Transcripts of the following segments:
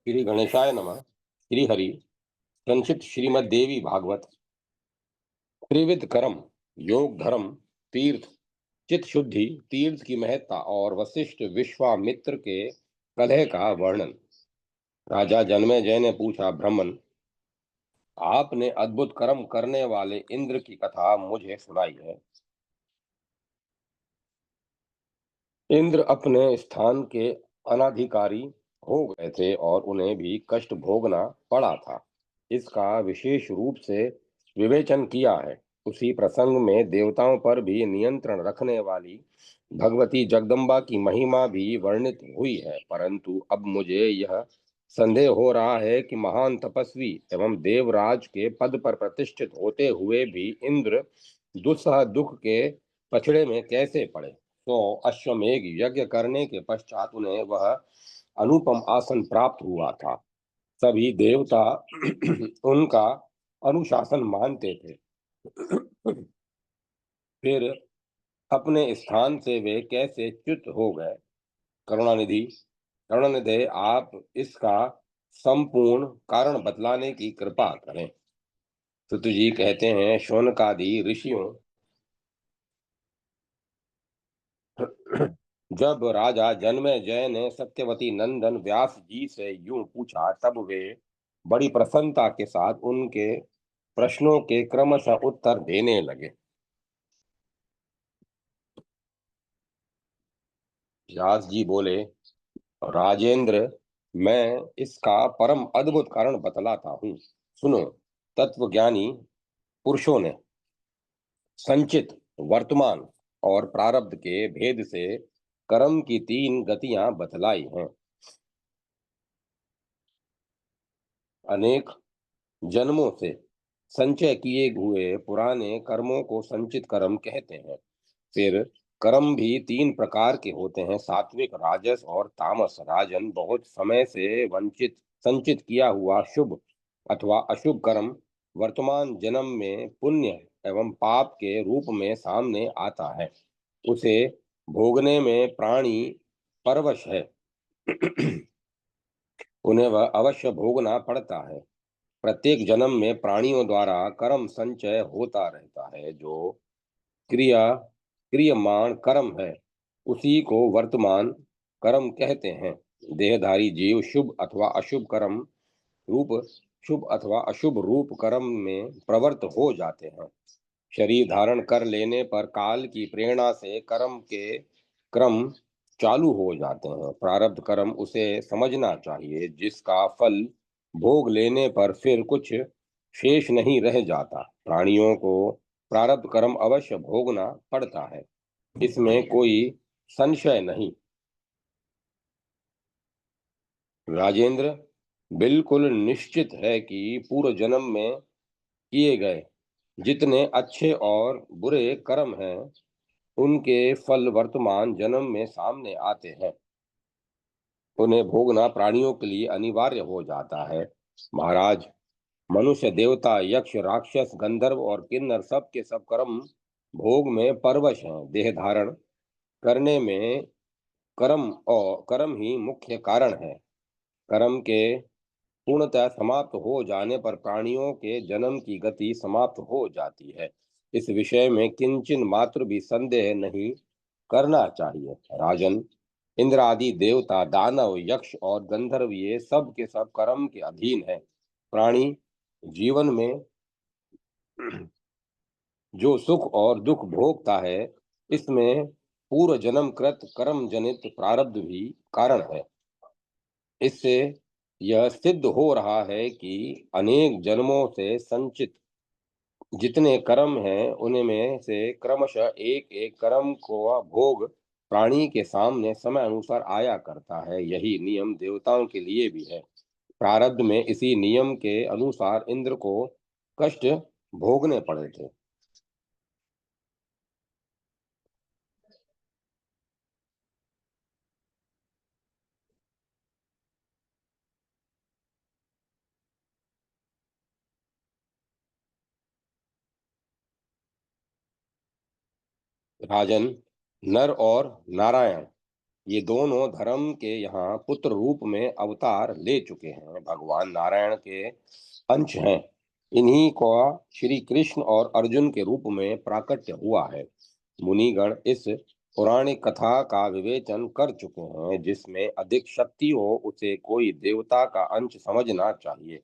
श्री गणेशाय नमः। श्री हरि। संक्षिप्त श्रीमद् देवी भागवत। त्रिविध कर्म, योग धर्म, तीर्थ, चित्त शुद्धि, तीर्थ की महत्ता और वशिष्ठ विश्वामित्र के कलह का वर्णन। राजा जन्मेजय ने पूछा, ब्राह्मण, आपने अद्भुत कर्म करने वाले इंद्र की कथा मुझे सुनाई है। इंद्र अपने स्थान के अनाधिकारी हो गए थे और उन्हें भी कष्ट भोगना पड़ा था। इसका विशेष रूप से विवेचन किया है। उसी प्रसंग में देवताओं पर भी नियंत्रण रखने वाली भगवती जगदम्बा की महिमा भी वर्णित हुई है, परंतु अब मुझे यह संदेह हो रहा है कि महान तपस्वी एवं देवराज के पद पर प्रतिष्ठित होते हुए भी इंद्र दुस्सह दुख के पछड़े में कैसे पड़े। तो अश्वमेघ यज्ञ करने के पश्चात उन्हें वह अनुपम आसन प्राप्त हुआ था। सभी देवता उनका अनुशासन मानते थे। फिर अपने स्थान से वे कैसे च्युत हो गए। करुणानिधि करुणानिधि आप इसका संपूर्ण कारण बतलाने की कृपा करें। सुत जी कहते हैं, शौनकादि ऋषियों जब राजा जन्मेजय ने सत्यवती नंदन व्यास जी से यूं पूछा, तब वे बड़ी प्रसन्नता के साथ उनके प्रश्नों के क्रमशः उत्तर देने लगे। व्यास जी बोले, राजेंद्र, मैं इसका परम अद्भुत कारण बतलाता हूँ। सुनो। तत्वज्ञानी पुरुषों ने संचित, वर्तमान और प्रारब्ध के भेद से कर्म की तीन गतियां बतलाई हैं। अनेक जन्मों से संचय किए हुए पुराने कर्मों को संचित कर्म कहते हैं। फिर कर्म भी तीन प्रकार के होते हैं, सात्विक, राजस और तामस। राजन बहुत समय से वंचित संचित किया हुआ शुभ अथवा अशुभ कर्म वर्तमान जन्म में पुण्य एवं पाप के रूप में सामने आता है। उसे भोगने में प्राणी परवश है। उन्हें वह अवश्य भोगना पड़ता है। प्रत्येक जन्म में प्राणियों द्वारा कर्म संचय होता रहता है। जो क्रिया क्रियमाण कर्म है, उसी को वर्तमान कर्म कहते हैं। देहधारी जीव शुभ अथवा अशुभ रूप कर्म में प्रवृत्त हो जाते हैं। शरीर धारण कर लेने पर काल की प्रेरणा से कर्म के क्रम चालू हो जाते हैं। प्रारब्ध कर्म उसे समझना चाहिए, जिसका फल भोग लेने पर फिर कुछ शेष नहीं रह जाता। प्राणियों को प्रारब्ध कर्म अवश्य भोगना पड़ता है, इसमें कोई संशय नहीं। राजेंद्र, बिल्कुल निश्चित है कि पूर्व जन्म में किए गए जितने अच्छे और बुरे कर्म हैं, उनके फल वर्तमान जन्म में सामने आते हैं। उन्हें भोगना प्राणियों के लिए अनिवार्य हो जाता है। महाराज, मनुष्य, देवता, यक्ष, राक्षस, गंधर्व और किन्नर सब के सब कर्म भोग में परवश हैं। देह धारण करने में कर्म ही मुख्य कारण है। कर्म के पूर्णतः समाप्त हो जाने पर प्राणियों के जन्म की गति समाप्त हो जाती है। इस विषय में किंचन मात्र भी संदेह नहीं करना चाहिए। राजन, इंद्र आदि देवता, दानव, यक्ष और गंधर्व ये सब के सब कर्म के अधीन है। प्राणी जीवन में जो सुख और दुख भोगता है, इसमें पूर्व जन्म कृत कर्म जनित प्रारब्ध भी कारण है। इससे यह सिद्ध हो रहा है कि अनेक जन्मों से संचित जितने कर्म हैं, उनमें से क्रमशः एक एक कर्म को भोग प्राणी के सामने समय अनुसार आया करता है। यही नियम देवताओं के लिए भी है। प्रारब्ध में इसी नियम के अनुसार इंद्र को कष्ट भोगने पड़े थे। राजन, नर और नारायण ये दोनों धर्म के यहाँ पुत्र रूप में अवतार ले चुके हैं, भगवान नारायण के अंश हैं। इन्हीं को श्री कृष्ण और अर्जुन के रूप में प्राकट्य हुआ है। मुनिगण इस पौराणिक कथा का विवेचन कर चुके हैं। जिसमें अधिक शक्ति हो उसे कोई देवता का अंश समझना चाहिए।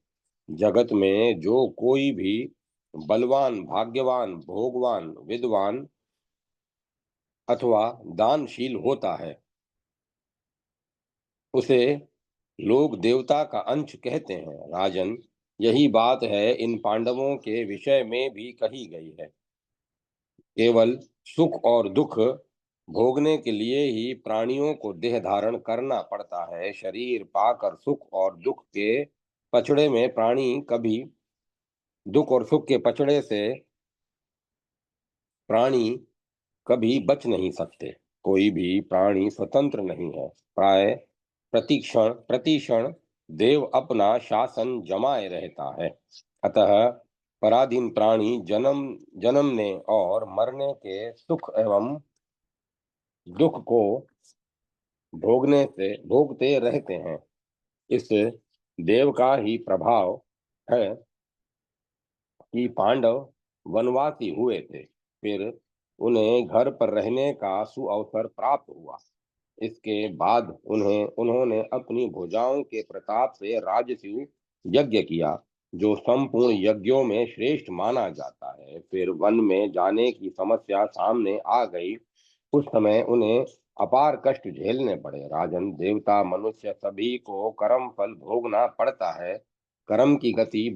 जगत में जो कोई भी बलवान, भाग्यवान, भोगवान, विद्वान अथवा दानशील होता है, उसे लोग देवता का अंश कहते हैं। राजन, यही बात है इन पांडवों के विषय में भी कही गई है। केवल सुख और दुख भोगने के लिए ही प्राणियों को देह धारण करना पड़ता है। शरीर पाकर सुख और दुख के पछड़े में प्राणी कभी दुख और सुख के पछड़े से प्राणी कभी बच नहीं सकते। कोई भी प्राणी स्वतंत्र नहीं है। प्राय प्रतिक्षण प्रतिक्षण देव अपना शासन जमाए रहता है। अतः पराधीन प्राणी जन्म जन्मने और मरने के सुख एवं दुख को भोगते रहते हैं। इस देव का ही प्रभाव है कि पांडव वनवासी हुए थे। फिर उन्हें घर पर रहने का सुअवसर प्राप्त हुआ। इसके बाद उन्होंने अपनी भुजाओं के प्रताप से राजसूय यज्ञ किया, जो संपूर्ण यज्ञों में श्रेष्ठ माना जाता है। फिर वन में जाने की समस्या सामने आ गई। उस समय उन्हें अपार कष्ट झेलने पड़े। राजन, देवता, मनुष्य सभी को कर्म फल भोगना पड़ता है। कर्म की गति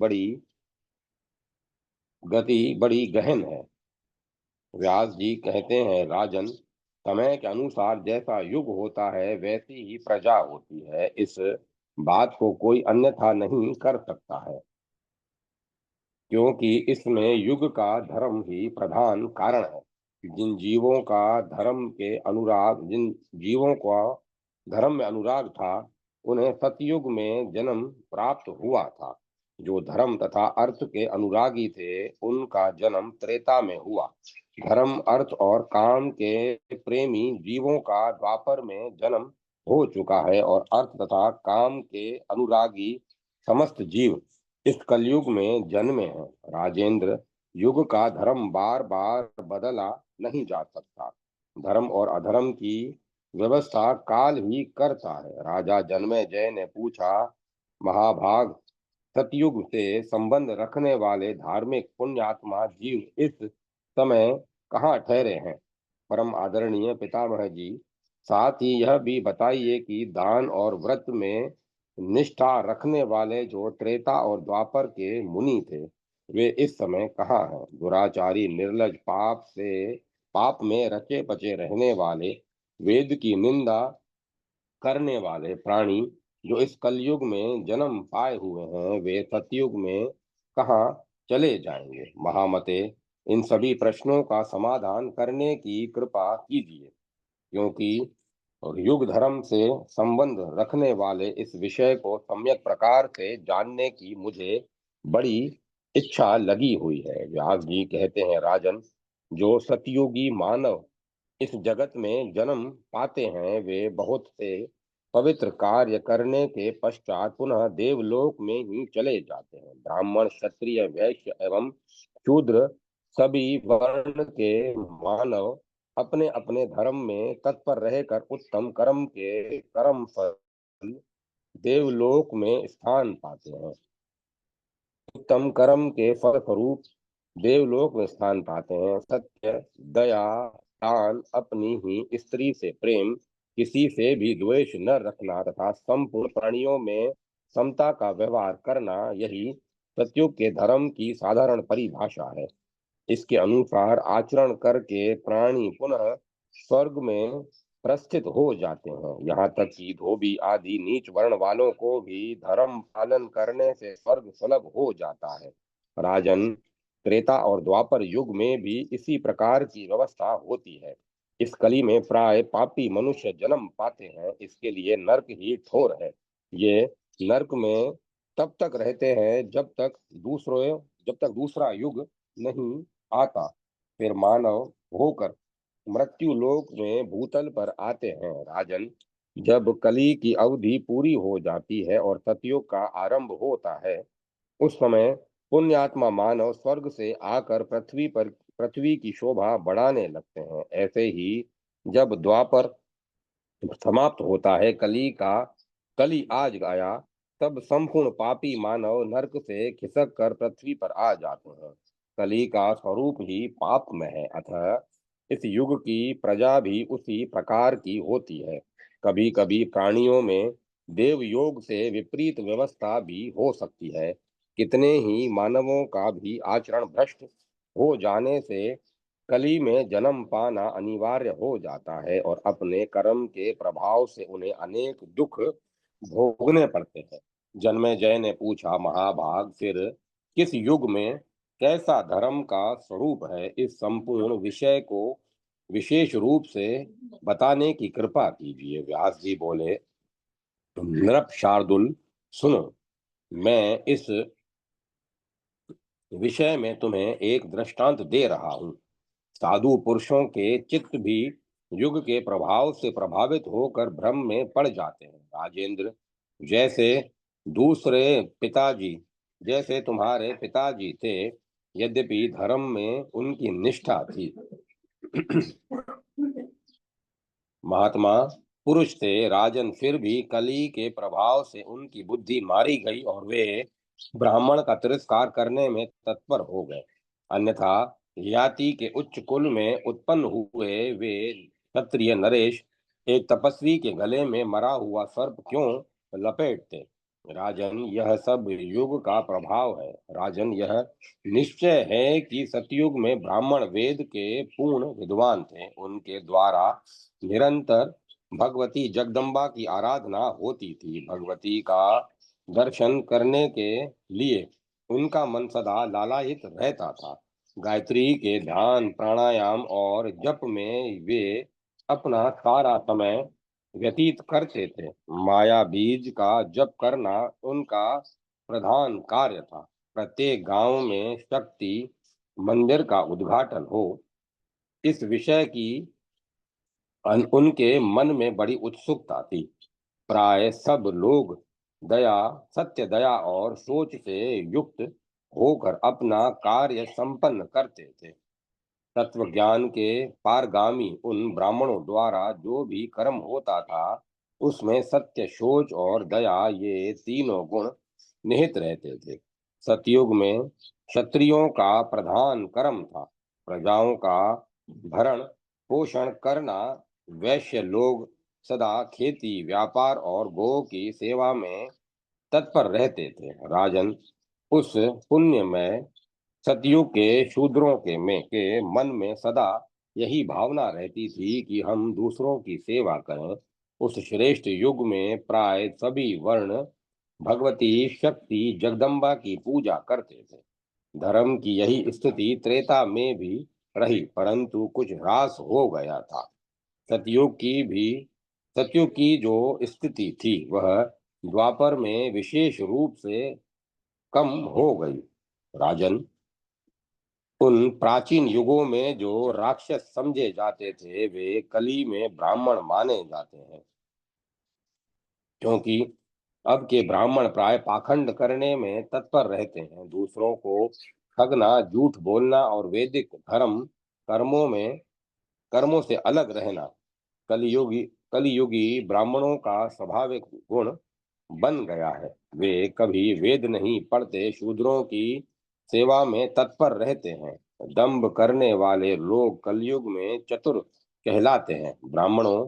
बड़ी गहन है। व्यास जी कहते हैं, राजन, समय के अनुसार जैसा युग होता है वैसी ही प्रजा होती है। इस बात को कोई अन्यथा नहीं कर सकता है, क्योंकि इसमें युग का धर्म ही प्रधान कारण है। जिन जीवों का धर्म में अनुराग था, उन्हें सतयुग में जन्म प्राप्त हुआ था। जो धर्म तथा अर्थ के अनुरागी थे, उनका जन्म त्रेता में हुआ। धर्म, अर्थ और काम के प्रेमी जीवों का द्वापर में जन्म हो चुका है और अर्थ तथा काम के अनुरागी समस्त जीव इस कलयुग में जन्मे हैं। राजेंद्र, युग का धर्म बार बार बदला नहीं जा सकता। धर्म और अधर्म की व्यवस्था काल ही करता है। राजा जन्मेजय ने पूछा, महाभाग, सतयुग से संबंध रखने वाले धार्मिक पुण्यात्मा जीव इस समय कहाँ ठहरे हैं? परम आदरणीय पितामह जी, साथ ही यह भी बताइए कि दान और व्रत में निष्ठा रखने वाले जो त्रेता और द्वापर के मुनि थे, वे इस समय कहाँ हैं? दुराचारी, निर्लज, पाप में रचे पचे रहने वाले, वेद की निंदा करने वाले प्राणी जो इस कलयुग में जन्म पाए हुए हैं, वे सतयुग में कहाँ चले जाएंगे? महामते, इन सभी प्रश्नों का समाधान करने की कृपा कीजिए, क्योंकि युग धर्म से संबंध रखने वाले इस विषय को सम्यक प्रकार से जानने की मुझे बड़ी इच्छा लगी हुई है। व्यास जी कहते हैं, राजन, जो सतयुगी मानव इस जगत में जन्म पाते हैं, वे बहुत से पवित्र कार्य करने के पश्चात पुनः देवलोक में ही चले जाते हैं। ब्राह्मण, क्षत्रिय, वैश्य एवं शूद्र सभी वर्ण के मानव अपने अपने धर्म में तत्पर रहकर उत्तम कर्म फल देवलोक में स्थान पाते हैं। उत्तम कर्म के फल स्वरूप देवलोक में स्थान पाते हैं। सत्य, दया, दान, अपनी ही स्त्री से प्रेम, किसी से भी द्वेष न रखना तथा संपूर्ण प्राणियों में समता का व्यवहार करना, यही सतयुग के धर्म की साधारण परिभाषा है। इसके अनुसार आचरण करके प्राणी पुनः स्वर्ग में प्रस्थित हो जाते हैं। यहाँ तक कि धोबी आदि नीच वर्ण वालों को भी धर्म पालन करने से स्वर्ग सुलभ हो जाता है। राजन, त्रेता और द्वापर युग में भी इसी प्रकार की व्यवस्था होती है। इस कली में प्राय पापी मनुष्य जन्म पाते हैं। इसके लिए नरक ही ठोर है। ये नरक में तब तक रहते हैं जब तक दूसरा युग नहीं आता। फिर मानव होकर मृत्यु लोक में भूतल पर आते हैं। राजन, जब कली की अवधि पूरी हो जाती है और सतयुग का आरंभ होता है, उस समय पुण्यात्मा मानव स्वर्ग से आकर पृथ्वी की शोभा बढ़ाने लगते हैं। ऐसे ही जब द्वापर समाप्त होता है, कली आज आया, तब संपूर्ण पापी मानव नरक से खिसक कर पृथ्वी पर आ जाते हैं। कली का स्वरूप ही पापमय है, अतः इस युग की प्रजा भी उसी प्रकार की होती है। कभी कभी प्राणियों में देव योग से विपरीत व्यवस्था भी हो सकती है। कितने ही मानवों का भी आचरण भ्रष्ट हो जाने से कली में जन्म पाना अनिवार्य हो जाता है और अपने कर्म के प्रभाव से उन्हें अनेक दुख भोगने पड़ते हैं। जन्मेजय ने पूछा, महाभाग, फिर किस युग में कैसा धर्म का स्वरूप है? इस संपूर्ण विषय को विशेष रूप से बताने की कृपा कीजिए। व्यास जी बोले, नृप शार्दुल, सुनो, मैं इस विषय में तुम्हें एक दृष्टांत दे रहा हूँ। साधु पुरुषों के चित्त भी युग के प्रभाव से प्रभावित होकर भ्रम में पड़ जाते हैं। राजेंद्र, जैसे दूसरे पिताजी जैसे तुम्हारे पिताजी थे, यद्यपि धर्म में उनकी निष्ठा थी, महात्मा पुरुष थे राजन, फिर भी कली के प्रभाव से उनकी बुद्धि मारी गई और वे ब्राह्मण का तिरस्कार करने में तत्पर हो गए। अन्यथा याति के उच्च कुल में उत्पन्न हुए वे क्षत्रिय नरेश एक तपस्वी के गले में मरा हुआ सर्प क्यों लपेटते? राजन, यह सब युग का प्रभाव है। राजन, यह निश्चय है कि सतयुग में ब्राह्मण वेद के पूर्ण विद्वान थे। उनके द्वारा निरंतर भगवती जगदम्बा की आराधना होती थी। भगवती का दर्शन करने के लिए उनका मन सदा लालायित रहता था। गायत्री के ध्यान, प्राणायाम और जप में वे अपना सारा समय व्यतीत करते थे। माया बीज का जप करना उनका प्रधान कार्य था। प्रत्येक गांव में शक्ति मंदिर का उद्घाटन हो, इस विषय की उनके मन में बड़ी उत्सुकता थी। प्राय सब लोग दया, सत्य, दया और सोच से युक्त होकर अपना कार्य संपन्न करते थे। तत्व ज्ञान के पारगामी उन ब्राह्मणों द्वारा जो भी कर्म होता था, उसमें सत्य, सोच और दया, ये तीनों गुण निहित रहते थे। सतयुग में क्षत्रियों का प्रधान कर्म था। प्रजाओं का भरण पोषण करना। वैश्य लोग सदा खेती, व्यापार और गो की सेवा में तत्पर रहते थे। राजन, उस पुण्य में सतयुग के शूद्रों के मन में सदा यही भावना रहती थी कि हम दूसरों की सेवा करें। उस श्रेष्ठ युग में प्राय सभी वर्ण भगवती शक्ति जगदम्बा की पूजा करते थे। धर्म की यही स्थिति त्रेता में भी रही, परंतु कुछ ह्रास हो गया था। सतयुग की भी सतयुग की जो स्थिति थी, वह द्वापर में विशेष रूप से कम हो गई। राजन, उन प्राचीन युगों में जो राक्षस समझे जाते थे, वे कली में ब्राह्मण माने जाते हैं, क्योंकि अब के ब्राह्मण प्राय पाखंड करने में तत्पर रहते हैं। दूसरों को ठगना, झूठ बोलना और वैदिक धर्म कर्मों से अलग रहना कलियुगी कलियुगी ब्राह्मणों का स्वाभाविक गुण बन गया है। वे कभी वेद नहीं पढ़ते, शूद्रों की सेवा में तत्पर रहते हैं। दंभ करने वाले लोग कलयुग में चतुर कहलाते हैं। ब्राह्मणों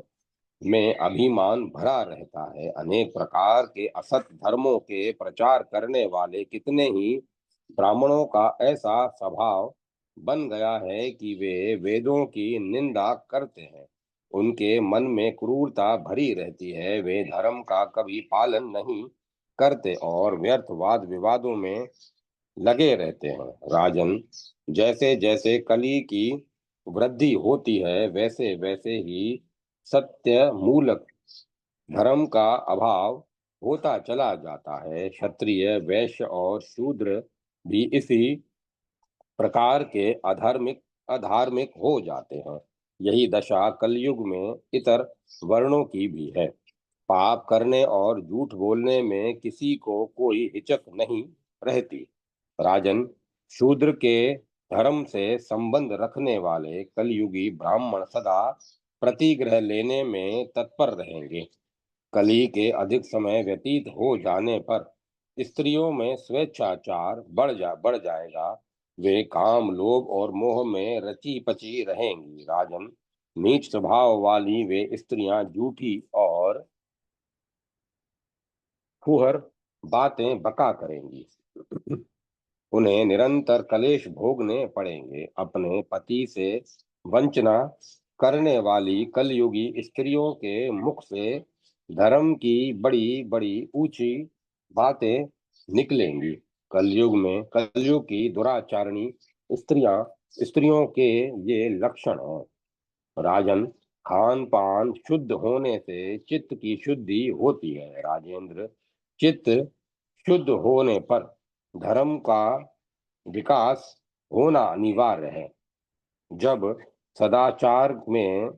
में अभिमान भरा रहता है। अनेक प्रकार के असत धर्मों के प्रचार करने वाले कितने ही ब्राह्मणों का ऐसा स्वभाव बन गया है कि वे वेदों की निंदा करते हैं। उनके मन में क्रूरता भरी रहती है। वे धर्म का कभी पालन नहीं करते और व्यर्थ वाद विवादों में लगे रहते हैं। राजन, जैसे जैसे कली की वृद्धि होती है, वैसे वैसे ही सत्य मूलक धर्म का अभाव होता चला जाता है। क्षत्रिय, वैश्य और शूद्र भी इसी प्रकार के अधार्मिक हो जाते हैं। यही दशा कलयुग में इतर वर्णों की भी है। पाप करने और झूठ बोलने में किसी को कोई हिचक नहीं रहती। राजन, शूद्र के धर्म से संबंध रखने वाले कलयुगी ब्राह्मण सदा प्रतिग्रह लेने में तत्पर रहेंगे। कली के अधिक समय व्यतीत हो जाने पर स्त्रियों में स्वेच्छाचार बढ़ जाएगा। वे काम, लोभ और मोह में रची पची रहेंगी। राजन, नीच स्वभाव वाली वे स्त्रियां झूठी और फुहर बातें बका करेंगी। उन्हें निरंतर कलेश भोगने पड़ेंगे। अपने पति से वंचना करने वाली कलयुगी स्त्रियों के मुख से धर्म की बड़ी बड़ी ऊंची बातें निकलेंगी। कलयुग की दुराचारणी स्त्रियां स्त्रियों के ये लक्षण हैं। राजन, खान पान शुद्ध होने से चित्त की शुद्धि होती है। राजेंद्र, चित्त शुद्ध होने पर धर्म का विकास होना अनिवार्य है। जब सदाचार में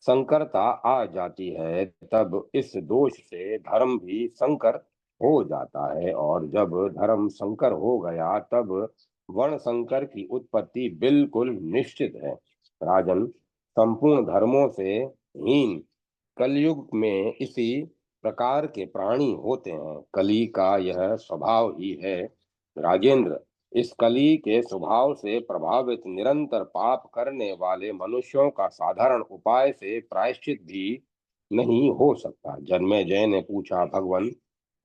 संकरता आ जाती है तब इस दोष से धर्म भी संकर हो जाता है, और जब धर्म संकर हो गया तब वर्ण संकर की उत्पत्ति बिल्कुल निश्चित है। राजन, संपूर्ण धर्मों से हीन कलयुग में इसी प्रकार के प्राणी होते हैं। कली का यह स्वभाव ही है। राजेंद्र, इस कली के स्वभाव से प्रभावित निरंतर पाप करने वाले मनुष्यों का साधारण उपाय से प्रायश्चित भी नहीं हो सकता। जन्मेजय ने पूछा, भगवान,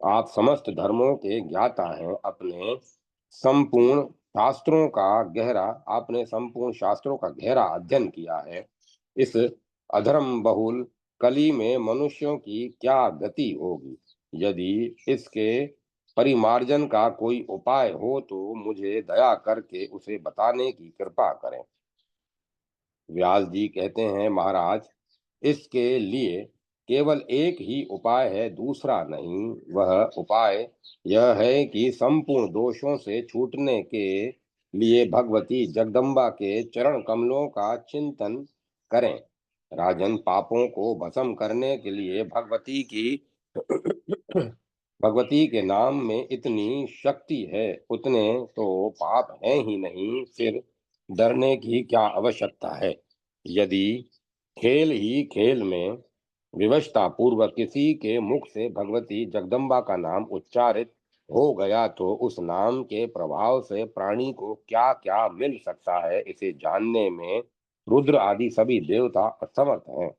आप समस्त धर्मों के ज्ञाता हैं। आपने संपूर्ण शास्त्रों का गहरा अध्ययन किया है। इस अधर्म बहुल कली में मनुष्यों की क्या गति होगी? यदि इसके परिमार्जन का कोई उपाय हो तो मुझे दया करके उसे बताने की कृपा करें। व्यास जी कहते हैं, महाराज, इसके लिए केवल एक ही उपाय है, दूसरा नहीं। वह उपाय यह है कि संपूर्ण दोषों से छूटने के लिए भगवती जगदम्बा के चरण कमलों का चिंतन करें। राजन, पापों को भस्म करने के लिए भगवती के नाम में इतनी शक्ति है, उतने तो पाप हैं ही नहीं, फिर डरने की क्या आवश्यकता है? यदि खेल ही खेल में विवशता पूर्वक किसी के मुख से भगवती जगदम्बा का नाम उच्चारित हो गया तो उस नाम के प्रभाव से प्राणी को क्या क्या मिल सकता है, इसे जानने में रुद्र आदि सभी देवता असमर्थ हैं।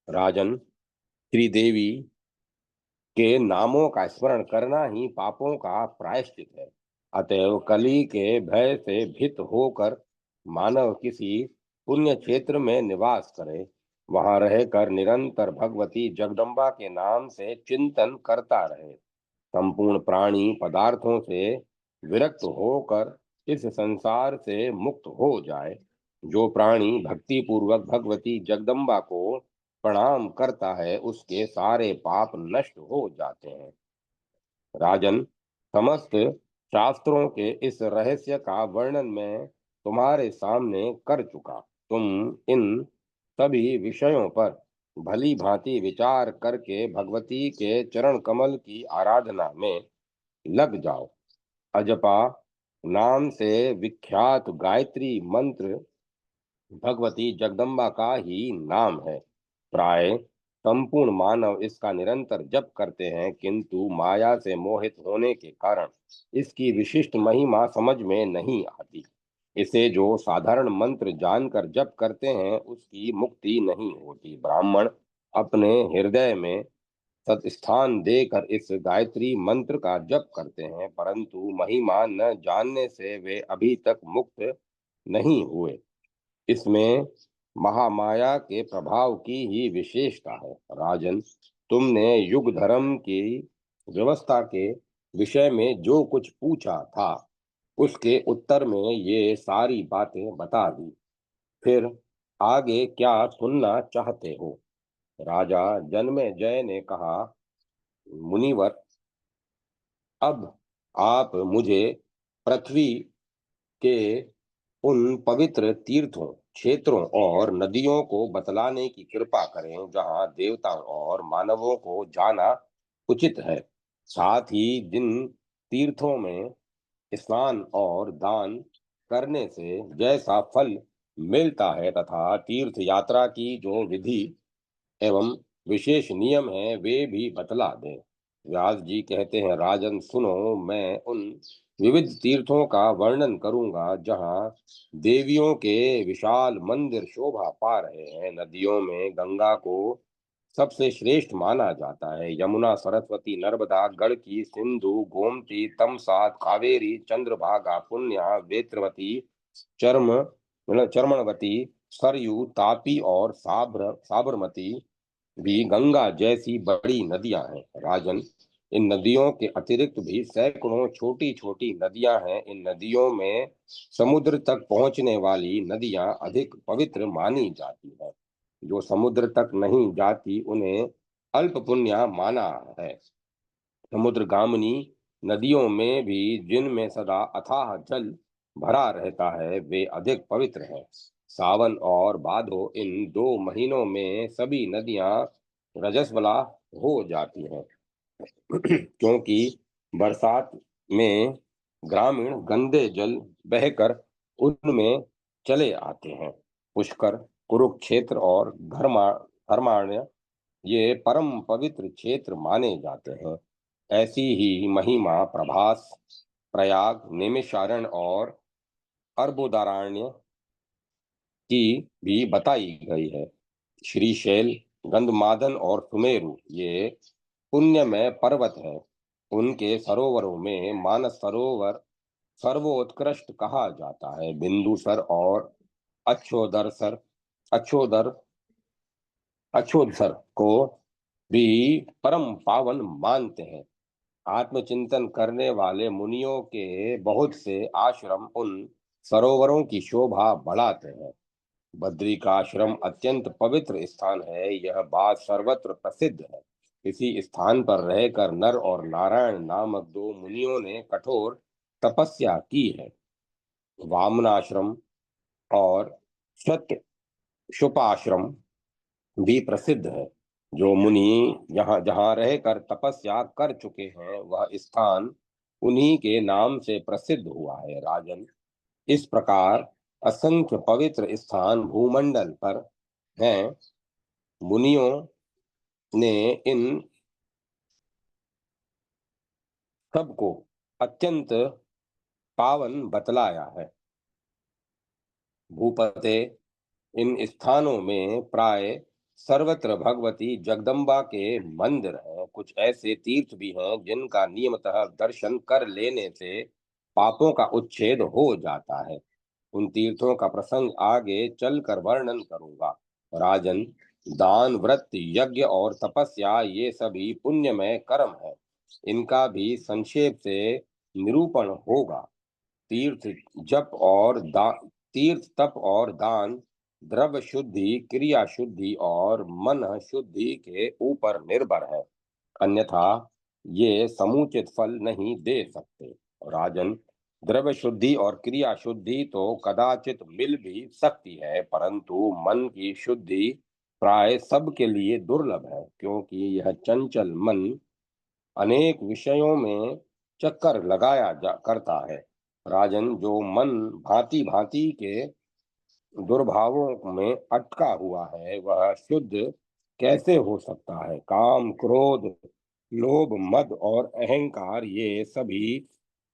राजन, त्रिदेवी के नामों का स्मरण करना ही पापों का प्रायश्चित है। अतएव कली के भय से भीत होकर मानव किसी पुण्य क्षेत्र में निवास करे। वहां रहकर निरंतर भगवती जगदम्बा के नाम से चिंतन करता रहे। संपूर्ण प्राणी पदार्थों से विरक्त होकर इस संसार से मुक्त हो जाए। जो प्राणी भक्ति पूर्वक भगवती जगदम्बा को प्रणाम करता है उसके सारे पाप नष्ट हो जाते हैं। राजन, समस्त शास्त्रों के इस रहस्य का वर्णन मैं तुम्हारे सामने कर चुका। तुम इन सभी विषयों पर भली भांति विचार करके भगवती के चरण कमल की आराधना में लग जाओ। अजपा नाम से विख्यात गायत्री मंत्र भगवती जगदम्बा का ही नाम है। प्राय संपूर्ण मानव इसका निरंतर जप करते हैं, किंतु माया से मोहित होने के कारण इसकी विशिष्ट महिमा समझ में नहीं आती। इसे जो साधारण मंत्र जानकर जप करते हैं उसकी मुक्ति नहीं होती। ब्राह्मण अपने हृदय में सत्स्थान देकर इस गायत्री मंत्र का जप करते हैं, परंतु महिमा न जानने से वे अभी तक मुक्त नहीं हुए। इसमें महामाया के प्रभाव की ही विशेषता है। राजन, तुमने युग धर्म की व्यवस्था के विषय में जो कुछ पूछा था उसके उत्तर में ये सारी बातें बता दी। फिर आगे क्या सुनना चाहते हो? राजा जन्मेजय ने कहा, मुनिवर, अब आप मुझे पृथ्वी के उन पवित्र तीर्थों क्षेत्रों और नदियों को बतलाने की कृपा करें जहाँ देवताओं और मानवों को जाना उचित है। साथ ही जिन तीर्थों में स्नान और दान करने से जैसा फल मिलता है तथा तीर्थ यात्रा की जो विधि एवं विशेष नियम हैं वे भी बतला दें। व्यास जी कहते हैं, राजन सुनो, मैं उन विविध तीर्थों का वर्णन करूंगा जहाँ देवियों के विशाल मंदिर शोभा पा रहे हैं। नदियों में गंगा को सबसे श्रेष्ठ माना जाता है। यमुना, सरस्वती, नर्मदा, गड़की, सिंधु, गोमती, तमसा, कावेरी, चंद्रभागा, पुण्या, वेत्रवती, चर्म मतलब चर्मणवती, सरयू, तापी और साबरमती भी गंगा जैसी बड़ी नदियां हैं। राजन, इन नदियों के अतिरिक्त भी सैकड़ों छोटी छोटी नदियां हैं। इन नदियों में समुद्र तक पहुंचने वाली नदियां अधिक पवित्र मानी जाती हैं। जो समुद्र तक नहीं जाती उन्हें अल्प पुण्य माना है। समुद्रगामिनी नदियों में भी जिनमें सदा अथाह जल भरा रहता है वे अधिक पवित्र हैं। सावन और भादो, इन 2 महीनों में सभी नदियां रजस्वला हो जाती हैं क्योंकि बरसात में ग्रामीण गंदे जल बहकर उनमें चले आते हैं। पुष्कर, कुरुक्षेत्र और धर्माण्य ये परम पवित्र क्षेत्र माने जाते हैं। ऐसी ही महिमा प्रभास, प्रयाग, नैमिषारण्य और अर्बुदारण्य की भी बताई गई है। श्रीशैल, गंधमादन और सुमेरु ये पुण्यमय पर्वत है। उनके सरोवरों में मानस सरोवर सर्वोत्कृष्ट कहा जाता है। बिंदुसर और अक्षोदरसर अक्षोदर अक्षोदसर को भी परम पावन मानते हैं। आत्मचिंतन करने वाले मुनियों के बहुत से आश्रम उन सरोवरों की शोभा बढ़ाते हैं। बद्री का आश्रम अत्यंत पवित्र स्थान है, यह बात सर्वत्र प्रसिद्ध है। इसी स्थान पर रहकर नर और नारायण नामक 2 मुनियों ने कठोर तपस्या की है। वामनाश्रम और सत्य शुपाश्रम भी प्रसिद्ध है। जो मुनि यहाँ जहाँ रहकर तपस्या कर चुके हैं वह स्थान उन्हीं के नाम से प्रसिद्ध हुआ है। राजन, इस प्रकार असंख्य पवित्र स्थान भूमंडल पर हैं। मुनियों ने इन सबको अत्यंत पावन बतलाया है। भूपते, इन स्थानों में प्राय सर्वत्र भगवती जगदम्बा के मंदिर हैं। कुछ ऐसे तीर्थ भी हैं जिनका नियमतः दर्शन कर लेने से पापों का उच्छेद हो जाता है। उन तीर्थों का प्रसंग आगे चलकर वर्णन करूंगा। राजन, दान, व्रत, यज्ञ और तपस्या ये सभी पुण्यमय कर्म है। इनका भी संक्षेप से निरूपण होगा। तीर्थ जप और तीर्थ तप और दान द्रव्य शुद्धि, क्रिया शुद्धि और मन शुद्धि के ऊपर निर्भर है, अन्यथा ये समुचित फल नहीं दे सकते। राजन, द्रव्य शुद्धि और क्रिया शुद्धि तो कदाचित मिल भी सकती है, परंतु मन की शुद्धि प्राय सबके लिए दुर्लभ है, क्योंकि यह चंचल मन अनेक विषयों में चक्कर लगाया जा करता है। राजन, जो मन भांति भांति के दुर्भावों में अटका हुआ है वह शुद्ध कैसे हो सकता है। काम, क्रोध, लोभ, मद और अहंकार ये सभी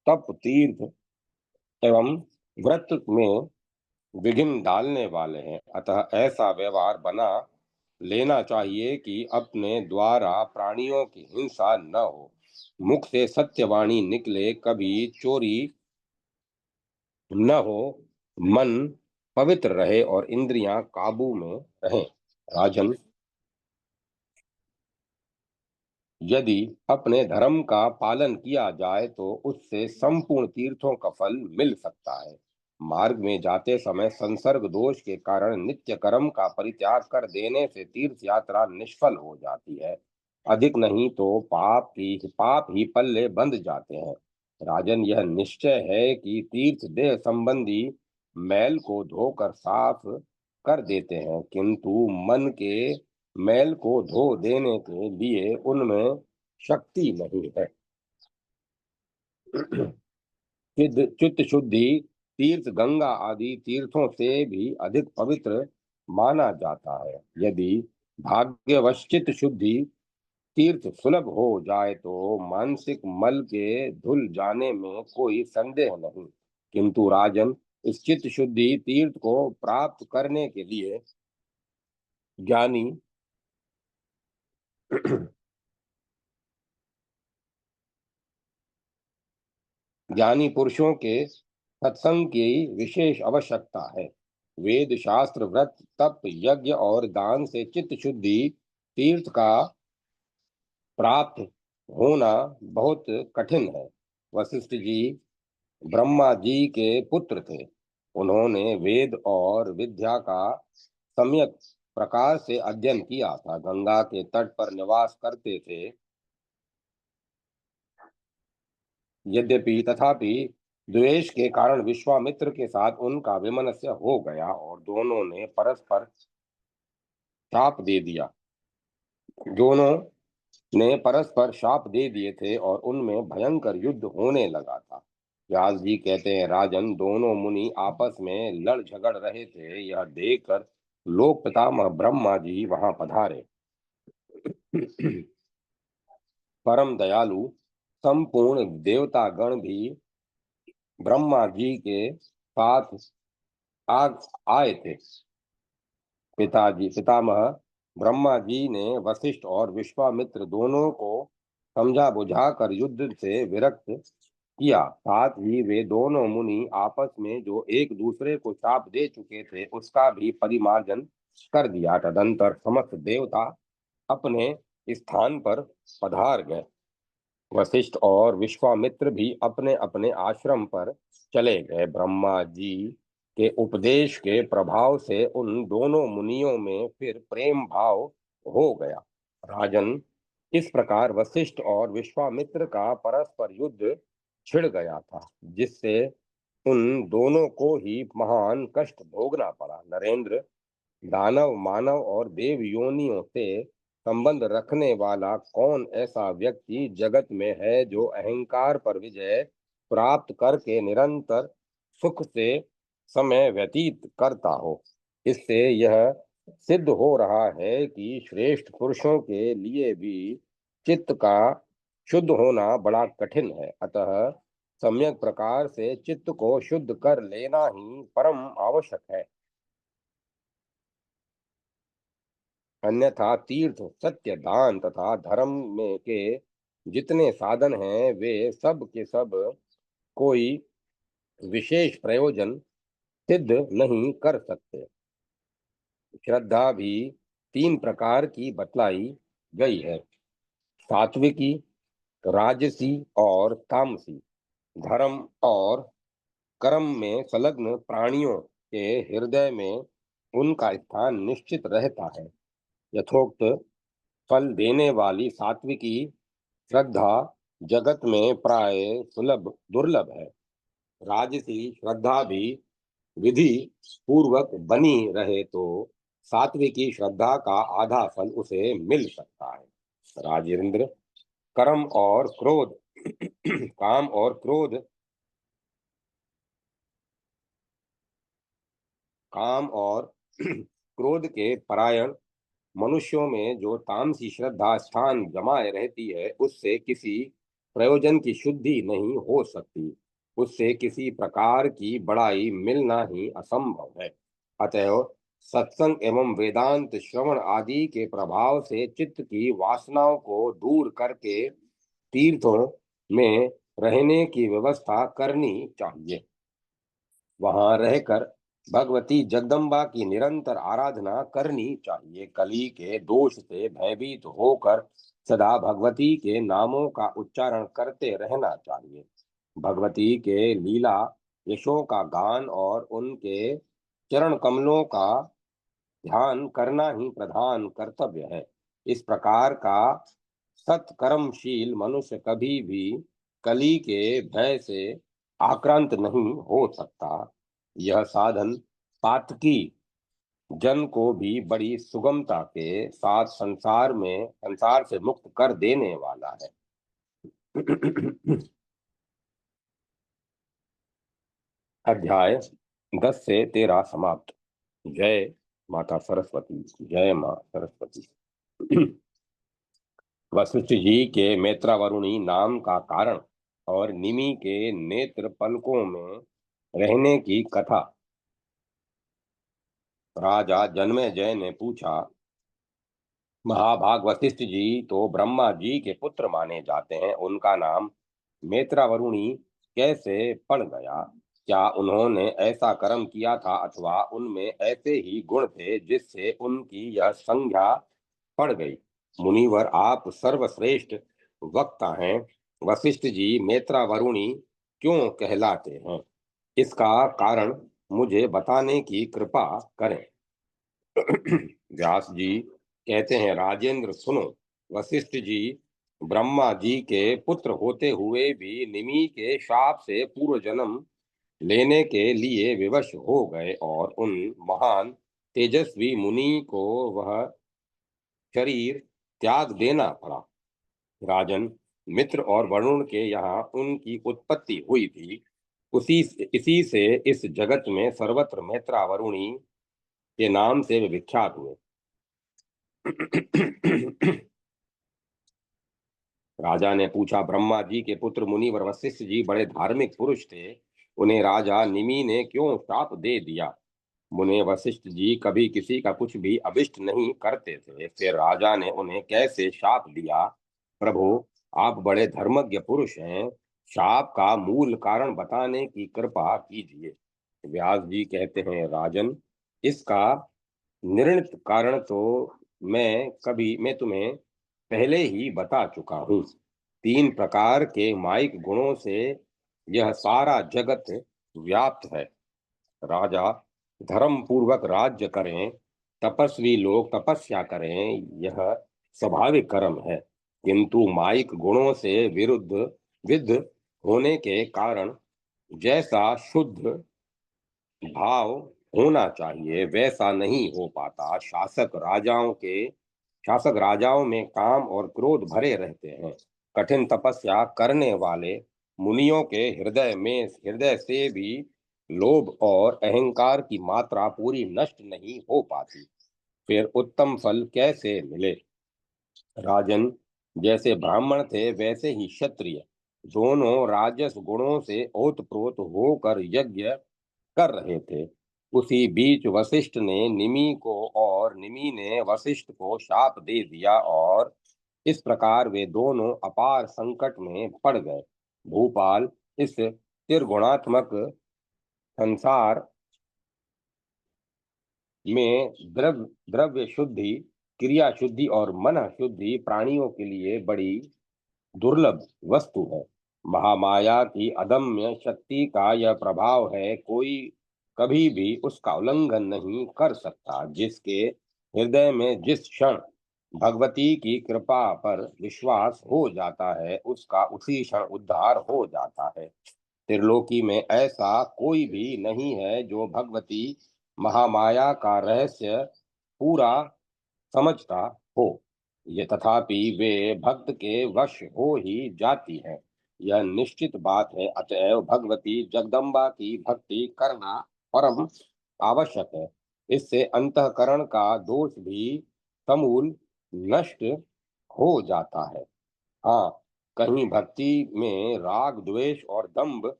तप, तीर्थ एवं व्रत में विघ्न डालने वाले हैं। अतः ऐसा व्यवहार बना लेना चाहिए कि अपने द्वारा प्राणियों की हिंसा न हो, मुख से सत्यवाणी निकले, कभी चोरी न हो, मन पवित्र रहे और इंद्रियां काबू में रहें। राजन, यदि अपने धर्म का पालन किया जाए तो उससे संपूर्ण तीर्थों का फल मिल सकता है। मार्ग में जाते समय संसर्ग दोष के कारण नित्य कर्म का परित्याग कर देने से तीर्थ यात्रा निष्फल हो जाती है। अधिक नहीं तो पाप ही पल्ले बंध जाते हैं। राजन, यह निश्चय है कि तीर्थ देह संबंधी मैल को धोकर साफ कर देते हैं, किंतु मन के मैल को धो देने के लिए उनमें शक्ति नहीं है। चित्त शुद्धि तीर्थ गंगा आदि तीर्थों से भी अधिक पवित्र माना जाता है। यदि भाग्यवश चित्त शुद्धि तीर्थ सुलभ हो जाए तो मानसिक मल के धुल जाने में कोई संदेह नहीं, किंतु राजन, इस चित्त शुद्धि तीर्थ को प्राप्त करने के लिए ज्ञानी ज्ञानी पुरुषों के सत्संग की विशेष आवश्यकता है। वेद शास्त्र व्रत तप यज्ञ और दान से चित्त शुद्धि तीर्थ का प्राप्त होना बहुत कठिन है। वशिष्ठ जी ब्रह्मा जी के पुत्र थे। उन्होंने वेद और विद्या का सम्यक प्रकार से अध्ययन किया था, गंगा के तट पर निवास करते थे। यद्यपि तथापि द्वेष के कारण विश्वामित्र के साथ उनका विमनस्य हो गया और दोनों ने परस्पर शाप दे दिया। दोनों ने परस्पर शाप दे दिए थे और उनमें भयंकर युद्ध होने लगा था। व्यास जी कहते हैं, राजन, दोनों मुनि आपस में लड़ झगड़ रहे थे। यह देखकर लोक पितामह ब्रह्मा जी वहां पधारे। परम दयालु संपूर्ण देवता गण भी ब्रह्मा जी के साथ आ आए थे। पितामह ब्रह्मा जी ने वशिष्ठ और विश्वामित्र दोनों को समझा बुझाकर युद्ध से विरक्त किया। साथ ही वे दोनों मुनि आपस में जो एक दूसरे को शाप दे चुके थे उसका भी परिमार्जन कर दिया। तदंतर समस्त देवता अपने स्थान पर पधार गए। वशिष्ठ और विश्वामित्र भी अपने अपने आश्रम पर चले गए। ब्रह्मा जी के उपदेश के प्रभाव से उन दोनों मुनियों में फिर प्रेम भाव हो गया। राजन, इस प्रकार वशिष्ठ और विश्वामित्र का परस्पर युद्ध छिड़ गया था, जिससे उन दोनों को ही महान कष्ट भोगना पड़ा। नरेंद्र, दानव, मानव और देव योनियों से संबंध रखने वाला कौन ऐसा व्यक्ति जगत में है जो अहंकार पर विजय प्राप्त करके निरंतर सुख से समय व्यतीत करता हो। इससे यह सिद्ध हो रहा है कि श्रेष्ठ पुरुषों के लिए भी चित्त का शुद्ध होना बड़ा कठिन है। अतः सम्यक प्रकार से चित्त को शुद्ध कर लेना ही परम आवश्यक है। अन्यथा तीर्थ, सत्य, दान तथा धर्म में के जितने साधन हैं वे सब के सब कोई विशेष प्रयोजन सिद्ध नहीं कर सकते। श्रद्धा भी तीन प्रकार की बतलाई गई है, सात्विकी, राजसी और तामसी। धर्म और कर्म में संलग्न प्राणियों के हृदय में उनका स्थान निश्चित रहता है। यथोक्त फल देने वाली सात्विकी श्रद्धा जगत में प्राय सुलभ दुर्लभ है। राजसी श्रद्धा भी विधि पूर्वक बनी रहे तो सात्विकी श्रद्धा का आधा फल उसे मिल सकता है। राजेंद्र, कर्म और क्रोध काम और क्रोध काम और क्रोध के परायण मनुष्यों में जो तामसी श्रद्धा स्थान जमाए रहती है उससे किसी प्रयोजन की शुद्धि नहीं हो सकती। उससे किसी प्रकार की बड़ाई मिलना ही असंभव है। अतएव सत्संग एवं वेदांत श्रवण आदि के प्रभाव से चित्त की वासनाओं को दूर करके तीर्थों में रहने की व्यवस्था करनी चाहिए। वहां रहकर भगवती जगदम्बा की निरंतर आराधना करनी चाहिए। कली के दोष से भयभीत होकर सदा भगवती के नामों का उच्चारण करते रहना चाहिए। भगवती के लीला यशों का गान और उनके चरण कमलों का ध्यान करना ही प्रधान कर्तव्य है। इस प्रकार का सत्कर्मशील मनुष्य कभी भी कली के भय से आक्रांत नहीं हो सकता। यह साधन पातकी जन को भी बड़ी सुगमता के साथ संसार से मुक्त कर देने वाला है। अध्याय 10 से 13 समाप्त। जय माता सरस्वती। जय मां सरस्वती। वशिष्ठ जी के मेत्रावरुणी नाम का कारण और निमि के नेत्र पलकों में रहने की कथा। राजा जन्मेजय ने पूछा, महाभाग वशिष्ठ जी तो ब्रह्मा जी के पुत्र माने जाते हैं, उनका नाम मेत्रावरुणी कैसे पड़ गया? क्या उन्होंने ऐसा कर्म किया था अथवा उनमें ऐसे ही गुण थे जिससे उनकी यह संज्ञा पड़ गई? मुनिवर, आप सर्वश्रेष्ठ वक्ता हैं। वशिष्ठ जी मेत्रावरुणी क्यों कहलाते हैं, इसका कारण मुझे बताने की कृपा करें। व्यास जी कहते हैं, राजेंद्र सुनो। वशिष्ठ जी ब्रह्मा जी के पुत्र होते हुए भी निमि के शाप से पूर्व जन्म लेने के लिए विवश हो गए और उन महान तेजस्वी मुनि को वह शरीर त्याग देना पड़ा। राजन, मित्र और वरुण के यहाँ उनकी उत्पत्ति हुई थी। इसी से इस जगत में सर्वत्र मैत्रावरुणी के नाम से वे विख्यात हुए। राजा ने पूछा, ब्रह्मा जी के पुत्र मुनिवर वशिष्ठ जी बड़े धार्मिक पुरुष थे, उन्हें राजा निमि ने क्यों शाप दे दिया? मुने वशिष्ठ जी कभी किसी का कुछ भी अभिष्ट नहीं करते थे, फिर राजा ने उन्हें कैसे शाप दिया? प्रभु, आप बड़े धर्मज्ञ पुरुष हैं, शाप का मूल कारण बताने की कृपा कीजिए। व्यास जी कहते हैं, राजन, इसका निर्णित कारण तो मैं तुम्हें पहले ही बता चुका हूँ। 3 प्रकार के माइक गुणों से यह सारा जगत व्याप्त है। राजा धर्म पूर्वक राज्य करें, तपस्वी लोग तपस्या करें, यह स्वाभाविक कर्म है। किंतु माइक गुणों से विद्ध होने के कारण जैसा शुद्ध भाव होना चाहिए वैसा नहीं हो पाता। शासक राजाओं में काम और क्रोध भरे रहते हैं। कठिन तपस्या करने वाले मुनियों के हृदय से भी लोभ और अहंकार की मात्रा पूरी नष्ट नहीं हो पाती। फिर उत्तम फल कैसे मिले? राजन, जैसे ब्राह्मण थे वैसे ही क्षत्रिय दोनों राजस गुणों से ओतप्रोत होकर यज्ञ कर रहे थे। उसी बीच वशिष्ठ ने निमि को और निमि ने वशिष्ठ को शाप दे दिया और इस प्रकार वे दोनों अपार संकट में पड़ गए। भूपाल, इस त्रिगुणात्मक संसार में द्रव्य शुद्धि, क्रिया शुद्धि और मन शुद्धि प्राणियों के लिए बड़ी दुर्लभ वस्तु है। महामाया की अदम्य शक्ति का यह प्रभाव है, कोई कभी भी उसका उल्लंघन नहीं कर सकता। जिसके हृदय में जिस क्षण भगवती की कृपा पर विश्वास हो जाता है उसका उसी क्षण उद्धार हो जाता है। त्रिलोकी में ऐसा कोई भी नहीं है जो भगवती महामाया का रहस्य पूरा समझता हो। ये तथापि वे भक्त के वश हो ही जाती है, यह निश्चित बात है। अतएव भगवती जगदम्बा की भक्ति करना परम आवश्यक है। इससे अंतःकरण का दोष भी समूल नष्ट हो जाता है। हाँ, कहीं भक्ति में राग द्वेष और दंभ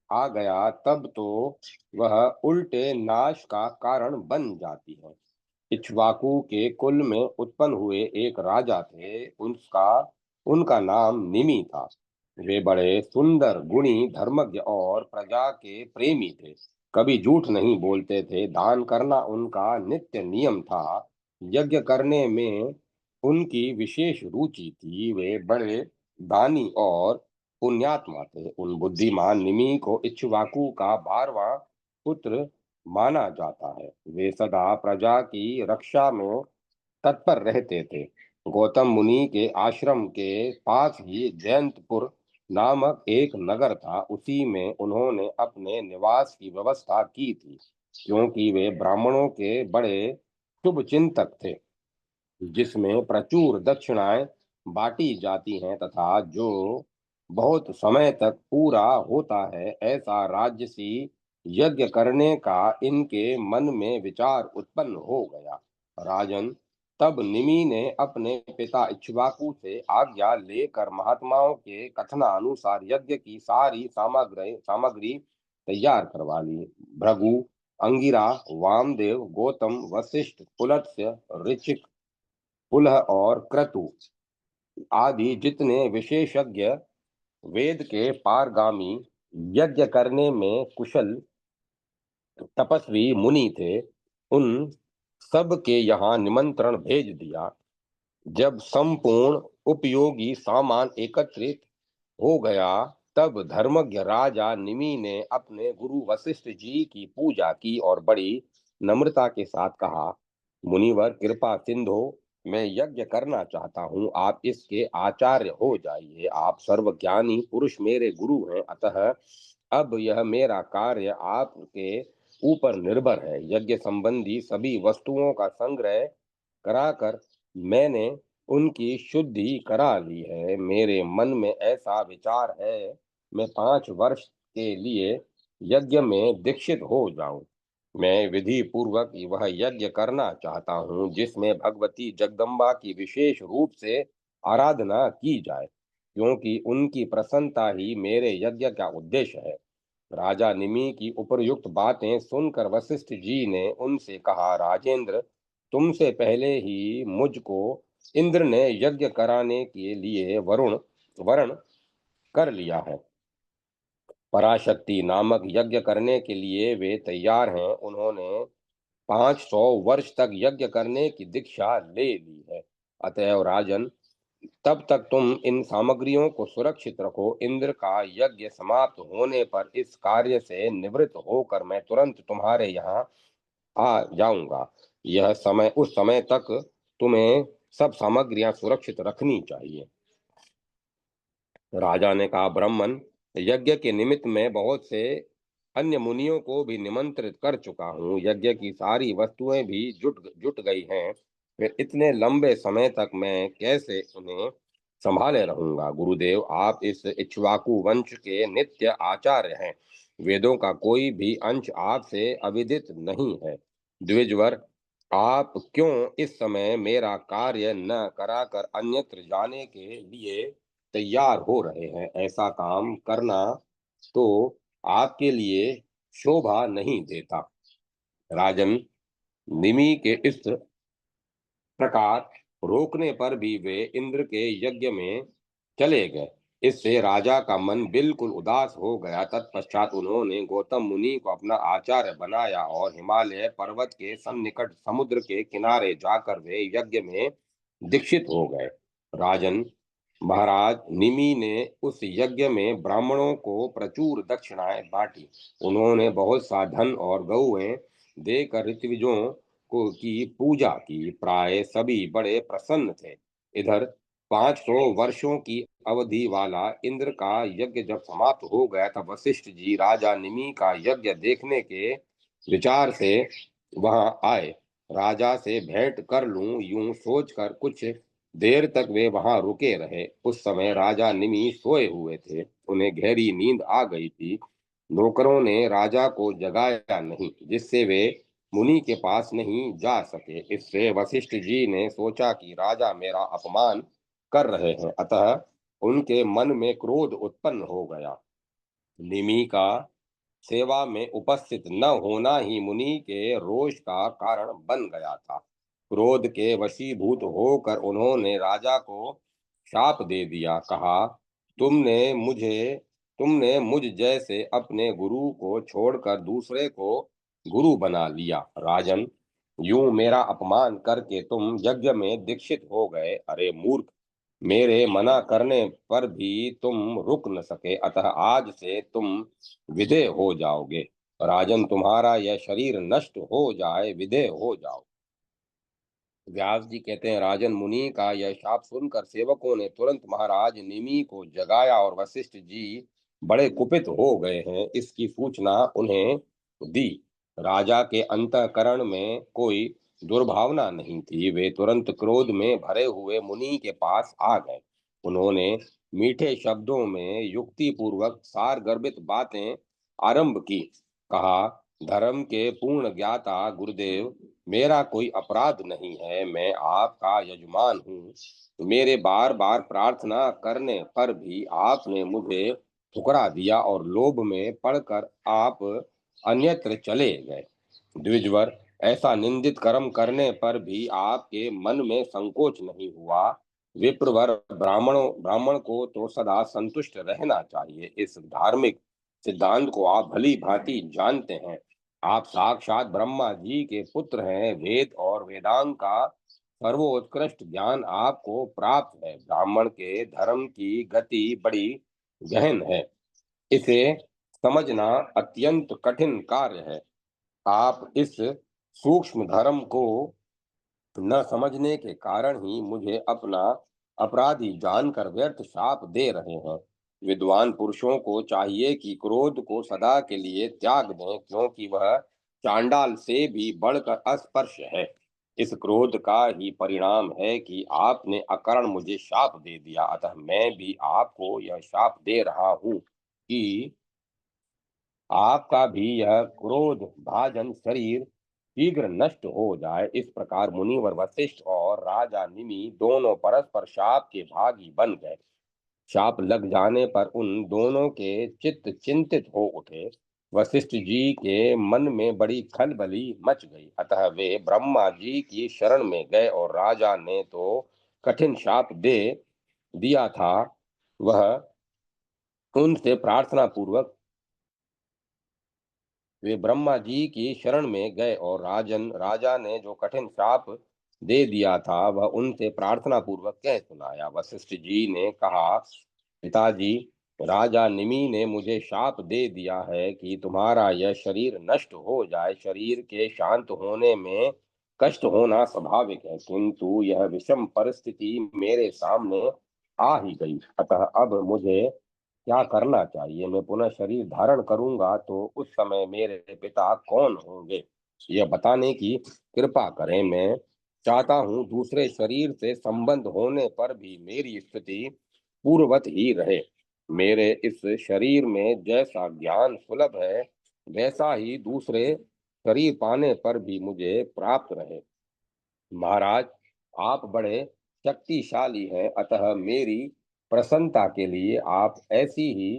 आ गया तब तो वह उल्टे नाश का कारण बन जाती है। इक्ष्वाकु के कुल में उत्पन्न हुए एक राजा थे, उनका नाम निमि था। वे बड़े सुंदर, गुणी, धर्मज्ञ और प्रजा के प्रेमी थे। कभी झूठ नहीं बोलते थे। दान करना उनका नित्य नियम था। यज्ञ करने में उनकी विशेष रुचि थी। वे बड़े दानी और पुण्यात्मा थे। उन बुद्धिमान निमि को इक्ष्वाकु का 12वां पुत्र माना जाता है। वे सदा प्रजा की रक्षा में तत्पर रहते थे। गौतम मुनि के आश्रम के पास ही जयंतपुर नामक एक नगर था। उसी में उन्होंने अपने निवास की व्यवस्था की थी, क्योंकि वे ब्राह्मणों के बड़े शुभ चिंतक थे, जिसमें प्रचुर दक्षिणाएं बांटी जाती हैं तथा जो बहुत समय तक पूरा होता है। ऐसा राजसी यज्ञ करने का इनके मन में विचार उत्पन्न हो गया। राजन, तब निमि ने अपने पिता इक्ष्वाकु से आज्ञा लेकर महात्माओं के कथनानुसार यज्ञ की सारी सामग्री सामग्री तैयार करवा ली। भृगु, अंगिरा, वामदेव, गौतम, वशिष्ठ, पुलत्स्य, ऋचिक, पुलह और क्रतु आदि जितने विशेषज्ञ, वेद के पारगामी, यज्ञ करने में कुशल तपस्वी मुनि थे, उन सब के यहाँ निमंत्रण भेज दिया। जब संपूर्ण उपयोगी सामान एकत्रित हो गया, तब धर्मज्ञ राजा निमि ने अपने गुरु वशिष्ठ जी की पूजा की और बड़ी नम्रता के साथ कहा, मुनिवर कृपा सिंधो, मैं यज्ञ करना चाहता हूँ, आप इसके आचार्य हो जाइए। आप सर्वज्ञानी पुरुष मेरे गुरु हैं, अतः अब यह मेरा कार्य आपके ऊपर निर्भर है। यज्ञ संबंधी सभी वस्तुओं का संग्रह कराकर मैंने उनकी शुद्धि करा ली है। मेरे मन में ऐसा विचार है, मैं 5 वर्ष के लिए यज्ञ में दीक्षित हो जाऊं। मैं विधि पूर्वक वह यज्ञ करना चाहता हूं, जिसमें भगवती जगदम्बा की विशेष रूप से आराधना की जाए, क्योंकि उनकी प्रसन्नता ही मेरे यज्ञ का उद्देश्य है। राजा निमि की उपयुक्त बातें सुनकर वशिष्ठ जी ने उनसे कहा, राजेंद्र, तुमसे पहले ही मुझको इंद्र ने यज्ञ कराने के लिए वर्ण कर लिया है। पराशक्ति नामक यज्ञ करने के लिए वे तैयार हैं। उन्होंने 500 वर्ष तक यज्ञ करने की दीक्षा ले ली है। अतएव राजन, तब तक तुम इन सामग्रियों को सुरक्षित रखो। इंद्र का यज्ञ समाप्त होने पर इस कार्य से निवृत्त होकर मैं तुरंत तुम्हारे यहाँ आ जाऊंगा। यह समय उस समय तक तुम्हें सब सामग्रियां सुरक्षित रखनी चाहिए। राजा ने कहा, ब्राह्मण, यज्ञ के निमित्त में बहुत से अन्य मुनियों को भी निमंत्रित कर चुका हूँ। यज्ञ की सारी वस्तुएं भी जुट जुट गई हैं। फिर इतने लंबे समय तक मैं कैसे उन्हें संभाले रहूंगा। गुरुदेव, आप इस इक्ष्वाकु वंश के नित्य आचार्य हैं। वेदों का कोई भी अंश आपसे अविदित नहीं है। द्विजवर, आप क्यों इस समय मेरा कार्य न कराकर अन्यत्र जाने के लिए तैयार हो रहे हैं? ऐसा काम करना तो आपके लिए शोभा नहीं देता। राजन, निमि के इस प्रकार रोकने पर भी वे इंद्र के यज्ञ में चले गए। इससे राजा का मन बिल्कुल उदास हो गया। तत्पश्चात उन्होंने गौतम मुनि को अपना आचार्य बनाया और हिमालय पर्वत के सन्निकट समुद्र के किनारे जाकर वे यज्ञ में दीक्षित हो गए। राजन, महाराज निमि ने उस यज्ञ में ब्राह्मणों को प्रचुर दक्षिणाएं बांटी। उन्होंने बहुत सा धन और गौएं देकर ऋत्विजों को की पूजा की। प्राय सभी बड़े प्रसन्न थे। इधर 500 वर्षों की अवधि वाला इंद्र का यज्ञ जब समाप्त हो गया, तब वशिष्ठ जी राजा निमि का यज्ञ देखने के विचार से वहां आए। राजा से भेंट कर लूं, यूं सोचकर कुछ देर तक वे वहां रुके रहे। उस समय राजा निमि सोए हुए थे, उन्हें गहरी नींद आ गई थी। नौकरों ने राजा को जगाया नहीं, जिससे वे मुनि के पास नहीं जा सके। इससे वशिष्ठ जी ने सोचा कि राजा मेरा अपमान कर रहे हैं, अतः उनके मन में क्रोध उत्पन्न हो गया। निमि का सेवा में उपस्थित न होना ही मुनि के रोष का कारण बन गया था। क्रोध के वशीभूत होकर उन्होंने राजा को शाप दे दिया। कहा, तुमने मुझे तुमने मुझ जैसे अपने गुरु को छोड़कर दूसरे को गुरु बना लिया। राजन, यूं मेरा अपमान करके तुम यज्ञ में दीक्षित हो गए। अरे मूर्ख, मेरे मना करने पर भी तुम रुक न सके, अतः आज से तुम विदेह हो जाओगे। राजन, तुम्हारा यह शरीर नष्ट हो जाए, विदेह हो जाओ। व्यास जी कहते हैं, राजन मुनि का यह शाप सुनकर सेवकों ने तुरंत महाराज निमि को जगाया और वशिष्ठ जी बड़े कुपित हो गए हैं इसकी सूचना उन्हें दी। राजा के अंतःकरण में कोई दुर्भावना नहीं थी। वे तुरंत क्रोध में भरे हुए मुनि के पास आ गए। उन्होंने मीठे शब्दों में युक्ति पूर्वक सार गर्भित बातें आरंभ की। कहा, धर्म के पूर्ण ज्ञाता गुरुदेव, मेरा कोई अपराध नहीं है। मैं आपका यजमान हूँ। मेरे बार बार प्रार्थना करने पर भी आपने मुझे ठुकरा दिया और लोभ में पड़कर आप अन्यत्र चले गए। द्विजवर, ऐसा निंदित कर्म करने पर भी आपके मन में संकोच नहीं हुआ। विप्रवर, ब्राह्मण को तो सदा संतुष्ट रहना चाहिए। इस धार्मिक सिद्धांत को आप भली भांति जानते हैं। आप साक्षात ब्रह्मा जी के पुत्र हैं। वेद और वेदांग का सर्वोत्कृष्ट ज्ञान आपको प्राप्त है। ब्राह्मण के धर्म की गति बड़ी गहन है। इसे समझना अत्यंत कठिन कार्य है। आप इस सूक्ष्म धर्म को न समझने के कारण ही मुझे अपना अपराधी जानकर व्यर्थ शाप दे रहे हैं। विद्वान पुरुषों को चाहिए कि क्रोध को सदा के लिए त्याग दें, क्योंकि वह चांडाल से भी बढ़कर अस्पर्श है। इस क्रोध का ही परिणाम है कि आपने अकारण मुझे शाप दे दिया। अतः मैं भी आपको यह शाप दे रहा हूँ कि आपका भी यह क्रोध भाजन शरीर शीघ्र नष्ट हो जाए। इस प्रकार मुनिवर वशिष्ठ और राजा निमि दोनों परस्पर शाप के भागी बन गए। शाप लग जाने पर उन दोनों के चित्त चिंतित हो उठे। वशिष्ठ जी के मन में बड़ी खलबली मच गई। अतः वे ब्रह्मा जी की शरण में गए और राजा ने तो कठिन शाप दे दिया था, वह उनसे प्रार्थना पूर्वक वे ब्रह्मा जी की शरण में गए और राजा ने जो कठिन शाप दे दिया था वह उनसे प्रार्थना पूर्वक कह सुनाया। वशिष्ठ जी ने कहा, पिताजी, राजा निमि ने मुझे शाप दे दिया है कि तुम्हारा यह शरीर नष्ट हो जाए। शरीर के शांत होने में कष्ट होना स्वाभाविक है, किंतु यह विषम परिस्थिति मेरे सामने आ ही गई। अतः अब मुझे क्या करना चाहिए? मैं पुनः शरीर धारण करूंगा तो उस समय मेरे पिता कौन होंगे, यह बताने की कृपा करें। मैं चाहता हूँ दूसरे शरीर से संबंध होने पर भी मेरी स्थिति पूर्ववत ही रहे। मेरे इस शरीर में जैसा ज्ञान सुलभ है, वैसा ही दूसरे शरीर पाने पर भी मुझे प्राप्त रहे। महाराज, आप बड़े शक्तिशाली हैं, अतः मेरी प्रसन्नता के लिए आप ऐसी ही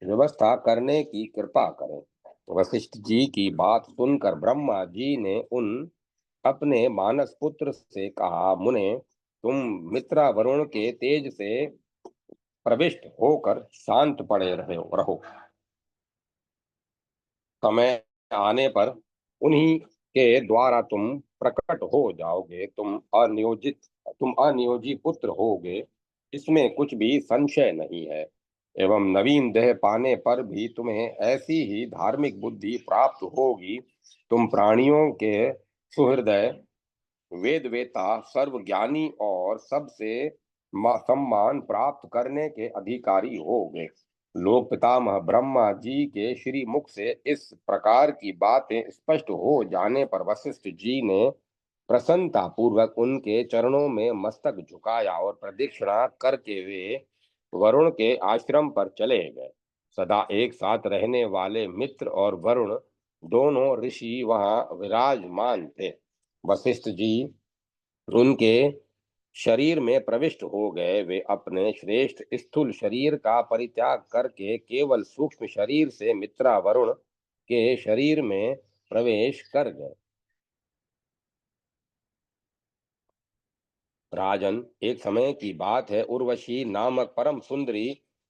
व्यवस्था करने की कृपा करें। वशिष्ठ जी की बात सुनकर ब्रह्मा जी ने उन अपने मानस पुत्र से कहा, मुने, तुम मित्रा वरुण के तेज से प्रविष्ट होकर शांत पड़े रहो। समय आने पर उन्हीं के द्वारा तुम प्रकट हो जाओगे। तुम अनियोजित पुत्र होगे, इसमें कुछ भी संशय नहीं है। एवं नवीन देह पाने पर भी तुम्हें ऐसी ही धार्मिक बुद्धि प्राप्त होगी। तुम प्राणियों के सुहृदय, वेद वेता, सर्वज्ञानी और सबसे सम्मान प्राप्त करने के अधिकारी होगे। लोक पितामह ब्रह्मा जी के श्री मुख से इस प्रकार की बातें स्पष्ट हो जाने पर वशिष्ठ जी ने प्रसन्नता पूर्वक उनके चरणों में मस्तक झुकाया और प्रदक्षिणा करके वे वरुण के आश्रम पर चले गए। सदा एक साथ रहने वाले मित्र और वरुण दोनों ऋषि वहां विराजमान थे। वशिष्ठ जी उनके शरीर में प्रविष्ट हो गए। वे अपने श्रेष्ठ स्थूल शरीर का परित्याग करके केवल सूक्ष्म शरीर से मित्रा वरुण के शरीर में प्रवेश कर गए। राजन, एक समय की बात है, उर्वशी नामक परम सुंदरी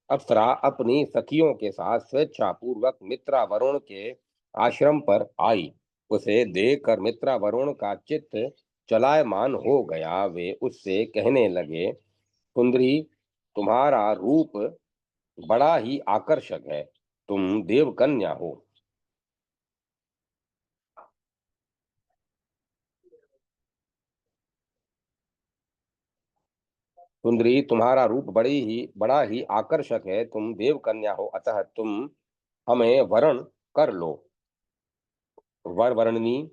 अप्सरा अपनी सखियों के साथ स्वेच्छा पूर्वक मित्रा वरुण के आश्रम पर आई। उसे देखकर मित्रा वरुण का चित्त चलायमान हो गया। वे उससे कहने लगे, सुंदरी, तुम्हारा रूप बड़ा ही आकर्षक है। तुम देवकन्या हो। सुंदरी, तुम्हारा रूप बड़ा ही आकर्षक है। तुम देव कन्या हो, अतः तुम हमें वरण कर लो। वर वर्णनी,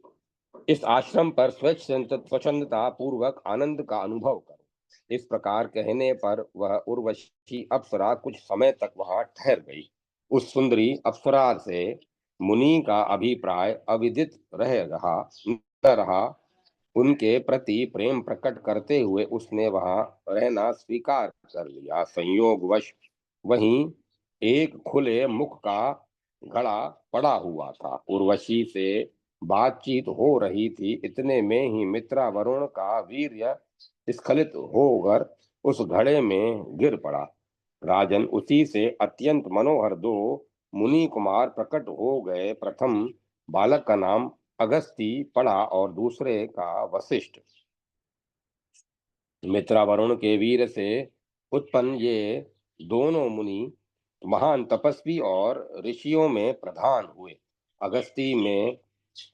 इस आश्रम पर स्वच्छंदता पूर्वक आनंद का अनुभव करो। इस प्रकार कहने पर वह उर्वशी अप्सरा कुछ समय तक वहां ठहर गई। उस सुंदरी अप्सरा से मुनि का अभिप्राय अविदित रहा। उनके प्रति प्रेम प्रकट करते हुए उसने वहां रहना स्वीकार कर लिया। संयोगवश वहीं एक खुले मुख का घड़ा पड़ा हुआ था। उर्वशी से बातचीत हो रही थी, इतने में ही मित्रा वरुण का वीर्य स्खलित होकर उस घड़े में गिर पड़ा। राजन, उसी से अत्यंत मनोहर दो मुनि कुमार प्रकट हो गए। प्रथम बालक का नाम अगस्ती पड़ा और दूसरे का वशिष्ठ। मित्रा वरुण के वीर से उत्पन्न ये दोनों मुनि महान तपस्वी और ऋषियों में प्रधान हुए। अगस्ती में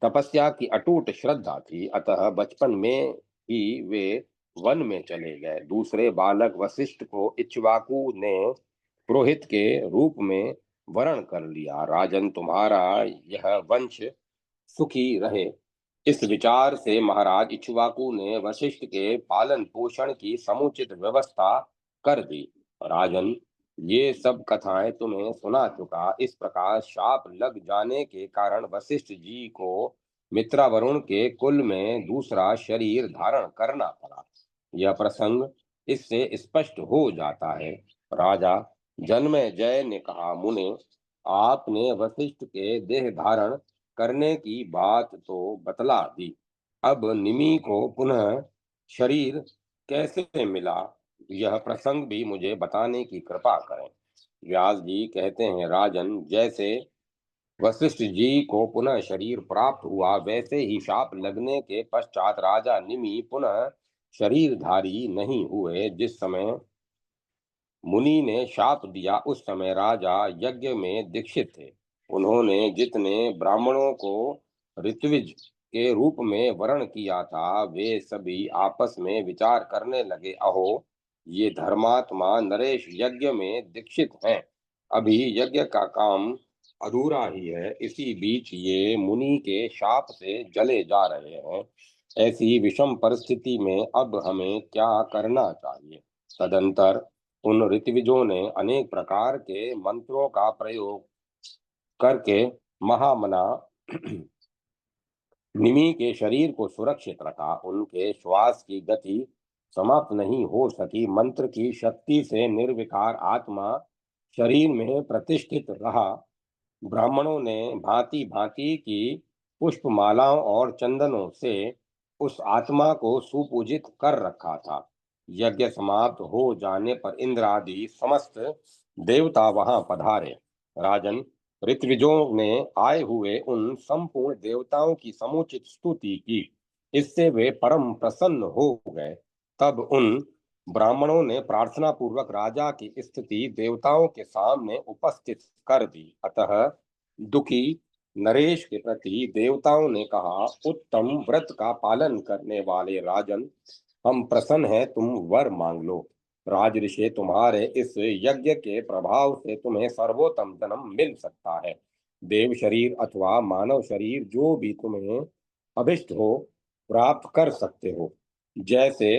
तपस्या की अटूट श्रद्धा थी, अतः बचपन में ही वे वन में चले गए। दूसरे बालक वशिष्ठ को इक्ष्वाकु ने पुरोहित के रूप में वरण कर लिया। राजन, तुम्हारा यह वंश सुखी रहे, इस विचार से महाराज इक्ष्वाकु ने वशिष्ठ के पालन पोषण की समुचित व्यवस्था कर दी। राजन, ये सब कथाएं तुम्हें सुना चुका। इस प्रकार शाप लग जाने के कारण वशिष्ठ जी को मित्रा वरुण के कुल में दूसरा शरीर धारण करना पड़ा। यह प्रसंग इससे स्पष्ट हो जाता है। राजा जन्मेजय ने कहा, मुने, आपने वशिष्ठ के देह धारण करने की बात तो बतला दी, अब निमि को पुनः शरीर कैसे मिला, यह प्रसंग भी मुझे बताने की कृपा करें। व्यास जी कहते हैं, राजन, जैसे वशिष्ठ जी को पुनः शरीर प्राप्त हुआ, वैसे ही शाप लगने के पश्चात राजा निमि पुनः शरीरधारी नहीं हुए। जिस समय मुनि ने शाप दिया, उस समय राजा यज्ञ में दीक्षित थे। उन्होंने जितने ब्राह्मणों को ऋत्विज के रूप में वर्ण किया था, वे सभी आपस में विचार करने लगे, अहो, ये धर्मात्मा नरेश यज्ञ में दीक्षित हैं, अभी यज्ञ का काम अधूरा ही है। इसी बीच ये मुनि के शाप से जले जा रहे हैं। ऐसी विषम परिस्थिति में अब हमें क्या करना चाहिए? तदंतर उन ऋत्विजों ने अनेक प्रकार के मंत्रों का प्रयोग करके महामना निमि के शरीर को सुरक्षित रखा। उनके श्वास की गति समाप्त नहीं हो सकी। मंत्र की शक्ति से निर्विकार आत्मा शरीर में प्रतिष्ठित रहा। ब्राह्मणों ने भांति भांति की पुष्पमालाओं और चंदनों से उस आत्मा को सुपूजित कर रखा था। यज्ञ समाप्त हो जाने पर इंद्र आदि समस्त देवता वहां पधारे। राजन, ऋत्विजों ने आए हुए उन संपूर्ण देवताओं की समुचित स्तुति की। इससे वे परम प्रसन्न हो गए। तब उन ब्राह्मणों ने प्रार्थना पूर्वक राजा की स्थिति देवताओं के सामने उपस्थित कर दी। अतः दुखी नरेश के प्रति देवताओं ने कहा, उत्तम व्रत का पालन करने वाले राजन, हम प्रसन्न हैं, तुम वर मांग लो। राजऋषि, तुम्हारे इस यज्ञ के प्रभाव से तुम्हें सर्वोत्तम जन्म मिल सकता है। देव शरीर अथवा मानव शरीर जो भी तुम्हें अभिष्ट हो प्राप्त कर सकते हो। जैसे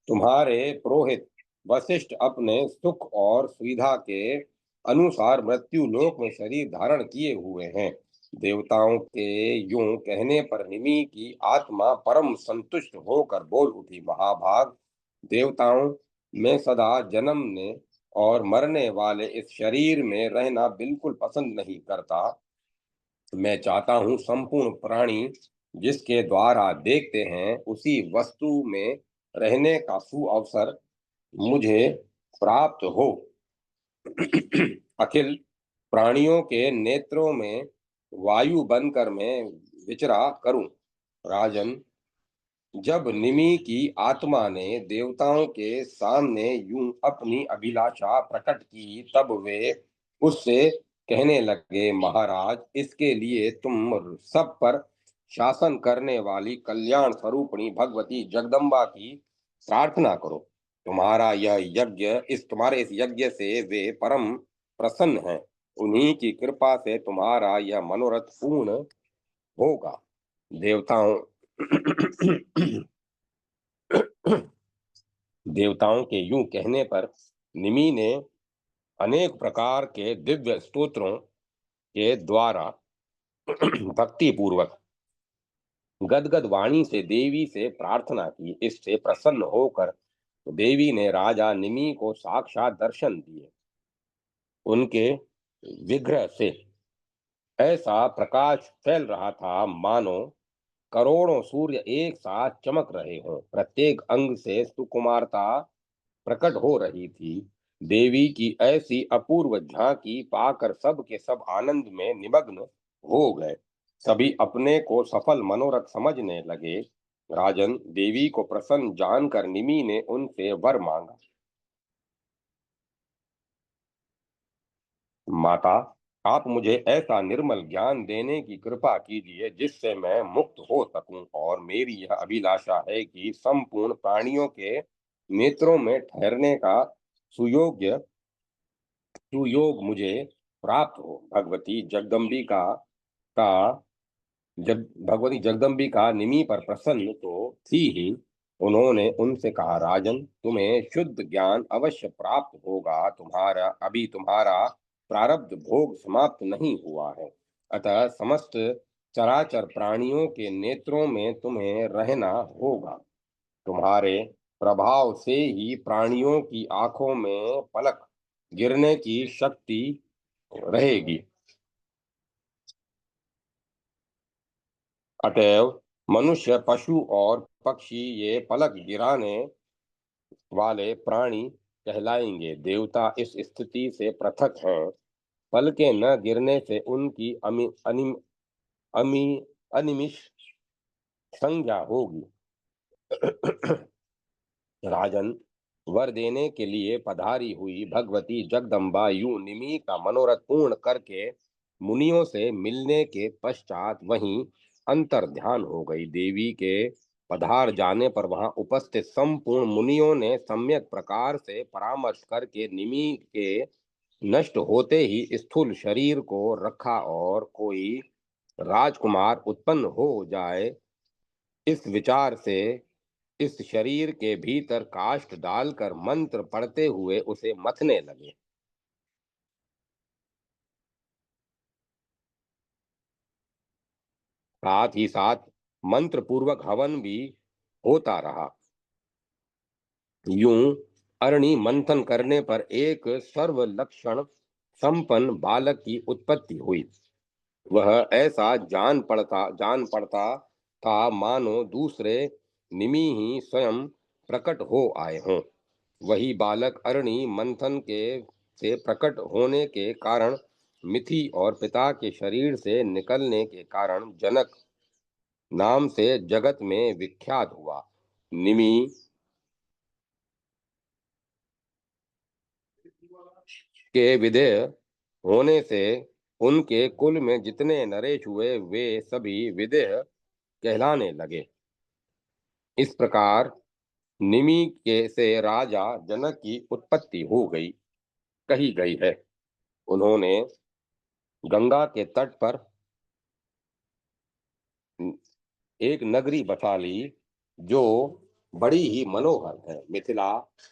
तुम्हारे पुरोहित वशिष्ठ अपने सुख और सुविधा के अनुसार मृत्यु लोक में शरीर धारण किए हुए हैं। देवताओं के यूं कहने पर निमि की आत्मा परम संतुष्ट होकर बोल उठी, महाभाग, देवताओं में सदा जन्मने और मरने वाले इस शरीर में रहना बिल्कुल पसंद नहीं करता। मैं चाहता हूँ संपूर्ण प्राणी जिसके द्वारा देखते हैं, उसी वस्तु में रहने का सुअवसर मुझे प्राप्त हो। अखिल प्राणियों के नेत्रों में वायु बनकर मैं विचरा करूं। राजन, जब निमि की आत्मा ने देवताओं के सामने यूं अपनी अभिलाषा प्रकट की, तब वे उससे कहने लगे, महाराज, इसके लिए तुम सब पर शासन करने वाली कल्याण स्वरूपिणी भगवती जगदम्बा की प्रार्थना करो। तुम्हारे इस यज्ञ से वे परम प्रसन्न हैं। उन्हीं की कृपा से तुम्हारा यह मनोरथ पूर्ण होगा। देवताओं देवताओं के यूं कहने पर निमि ने अनेक प्रकार के दिव्य स्तोत्रों के द्वारा भक्ति पूर्वक गदगद वाणी से देवी से प्रार्थना की। इससे प्रसन्न होकर देवी ने राजा निमि को साक्षात दर्शन दिए। उनके विग्रह से ऐसा प्रकाश फैल रहा था मानो करोड़ों सूर्य एक साथ चमक रहे हों। प्रत्येक अंग से सुकुमारता प्रकट हो रही थी। देवी की ऐसी अपूर्व झांकी पाकर सब के सब आनंद में निमग्न हो गए। सभी अपने को सफल मनोरथ समझने लगे। राजन, देवी को प्रसन्न जानकर निमि ने उनसे वर मांगा। माता, आप मुझे ऐसा निर्मल ज्ञान देने की कृपा कीजिए जिससे मैं मुक्त हो सकूं, और मेरी यह अभिलाषा है कि संपूर्ण प्राणियों के नेत्रों में ठहरने का सुयोग्य सुयोग मुझे प्राप्त हो। का जब भगवती जगदम्बिका निमि पर प्रसन्न तो थी ही। उन्होंने उनसे कहा, राजन, तुम्हें शुद्ध ज्ञान अवश्य प्राप्त होगा। तुम्हारा प्रारब्ध भोग समाप्त नहीं हुआ है। अतः समस्त चराचर प्राणियों के नेत्रों में तुम्हें रहना होगा। तुम्हारे प्रभाव से ही प्राणियों की आंखों में पलक गिरने की शक्ति रहेगी। अतएव मनुष्य, पशु और पक्षी ये पलक गिराने वाले प्राणी कहलाएंगे। देवता इस स्थिति से पृथक हैं। पलकें न गिरने से उनकी अनिमिष संज्ञा होगी। राजन, वर देने के लिए पधारी हुई भगवती जगदम्बा यूं निमि का मनोरथ पूर्ण करके मुनियों से मिलने के पश्चात वहीं अंतर ध्यान हो गई। देवी के पधार जाने पर वहां उपस्थित संपूर्ण मुनियों ने सम्यक प्रकार से परामर्श करके निमि के नष्ट होते ही स्थूल शरीर को रखा, और कोई राजकुमार उत्पन्न हो जाए इस विचार से इस शरीर के भीतर काष्ठ डालकर मंत्र पढ़ते हुए उसे मथने लगे। साथ ही साथ मंत्र पूर्वक हवन भी होता रहा। यूं अरणि मंथन करने पर एक सर्व लक्षण संपन्न बालक की उत्पत्ति हुई। वह ऐसा जान पड़ता था मानो दूसरे निमि ही स्वयं प्रकट हो आए हों। वही बालक अरणि मंथन के से प्रकट होने के कारण मिथि और पिता के शरीर से निकलने के कारण जनक नाम से जगत में विख्यात हुआ। निमि के विदेह होने से उनके कुल में जितने नरेश हुए वे सभी विदेह कहलाने लगे। इस प्रकार निमि के से राजा जनक की उत्पत्ति हो गई कही गई है। उन्होंने गंगा के तट पर एक नगरी बसा ली जो बड़ी ही मनोहर है। मिथिला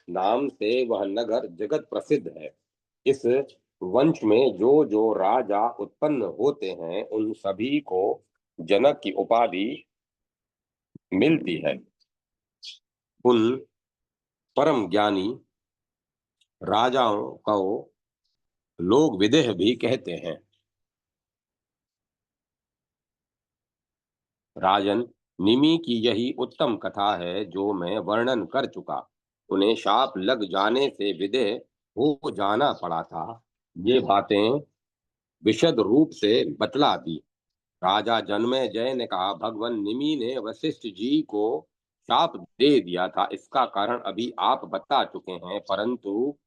नाम से वह नगर जगत प्रसिद्ध है। इस वंश में जो जो राजा उत्पन्न होते हैं उन सभी को जनक की उपाधि मिलती है। उन परम ज्ञानी राजाओं को लोग विदेह भी कहते हैं। राजन, निमि की यही उत्तम कथा है जो मैं वर्णन कर चुका। उन्हें शाप लग जाने से विदेह हो जाना पड़ा था। ये बातें विशद रूप से बतला दी। राजा जन्मेजय ने कहा, भगवान निमि ने वशिष्ठ जी को शाप दे दिया था। इसका कारण अभी आप बता चुके हैं, परंतु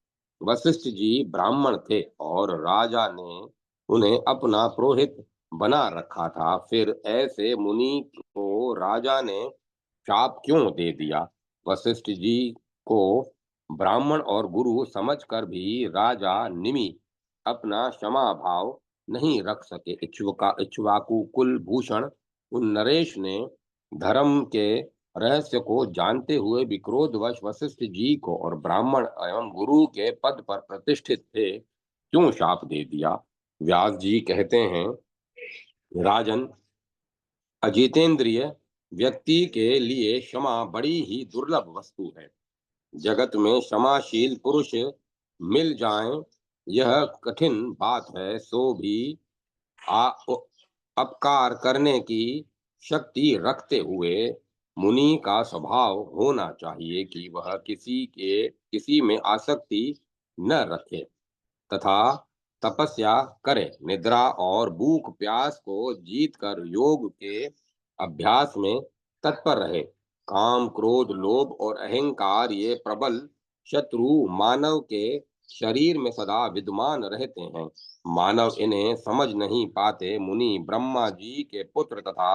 वशिष्ठ जी ब्राह्मण थे और राजा ने उन्हें अपना पुरोहित बना रखा था। फिर ऐसे मुनि को राजा ने शाप क्यों दे दिया? वशिष्ठ जी को ब्राह्मण और गुरु समझकर भी राजा निमि अपना क्षमा भाव नहीं रख सके। इक्ष्वाकु कुल भूषण उन नरेश ने धर्म के रहस्य को जानते हुए विक्रोधवश वशिष्ठ जी को और ब्राह्मण एवं गुरु के पद पर प्रतिष्ठित थे क्यों शाप दे दिया। व्यास जी कहते हैं, राजन, अजितेंद्रिय व्यक्ति के लिए क्षमा बड़ी ही दुर्लभ वस्तु है। जगत में क्षमाशील पुरुष मिल जाएं, यह कठिन बात है। सो भी आ, अपकार करने की शक्ति रखते हुए मुनि का स्वभाव होना चाहिए कि वह किसी में आसक्ति न रखे तथा तपस्या करे, निद्रा और भूख प्यास को जीतकर योग के अभ्यास में तत्पर रहे। काम क्रोध लोभ और अहंकार ये प्रबल शत्रु मानव के शरीर में सदा विद्यमान रहते हैं। मानव इन्हें समझ नहीं पाते। मुनि ब्रह्मा जी के पुत्र तथा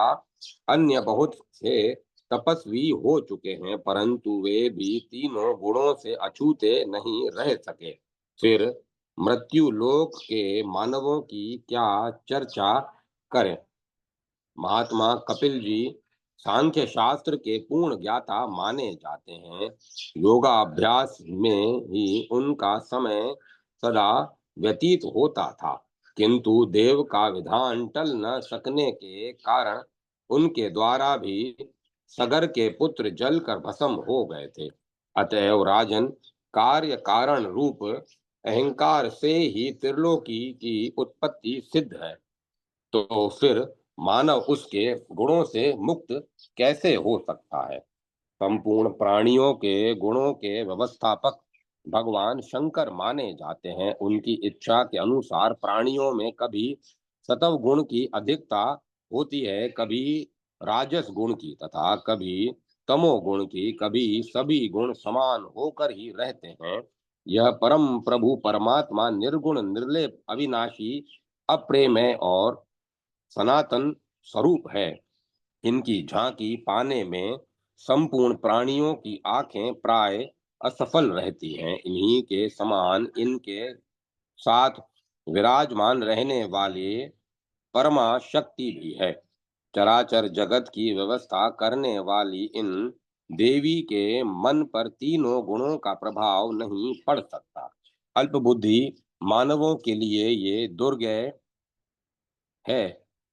अन्य बहुत से तपस्वी हो चुके हैं, परंतु वे भी तीनों गुणों से अछूते नहीं रह सके। फिर मृत्यु लोक के मानवों की क्या चर्चा करें। महात्मा कपिल जी सांख्य शास्त्र के पूर्ण ज्ञाता माने जाते हैं। योगाभ्यास में ही उनका समय सदा व्यतीत होता था, किंतु देव का विधान टल न सकने के कारण उनके द्वारा भी सगर के पुत्र जलकर भस्म हो गए थे। अतएव राजन, कार्य कारण रूप अहंकार से ही त्रिलोकी की उत्पत्ति सिद्ध है। तो फिर मानव उसके गुणों से मुक्त कैसे हो सकता है। संपूर्ण प्राणियों के गुणों के व्यवस्थापक भगवान शंकर माने जाते हैं। उनकी इच्छा के अनुसार प्राणियों में कभी सतव गुण की अधिकता होती है, कभी राजस गुण की तथा कभी तमोगुण की, कभी सभी गुण समान होकर ही रहते हैं। यह परम प्रभु परमात्मा निर्गुण निर्लेप अविनाशी अप्रेमय और सनातन स्वरूप है। इनकी झांकी पाने में संपूर्ण प्राणियों की आंखें प्राय असफल रहती हैं। इन्हीं के समान इनके साथ विराजमान रहने वाले परमा शक्ति भी है। चराचर जगत की व्यवस्था करने वाली इन देवी के मन पर तीनों गुणों का प्रभाव नहीं पड़ सकता। अल्पबुद्धि मानवों के लिए ये दुर्गय है।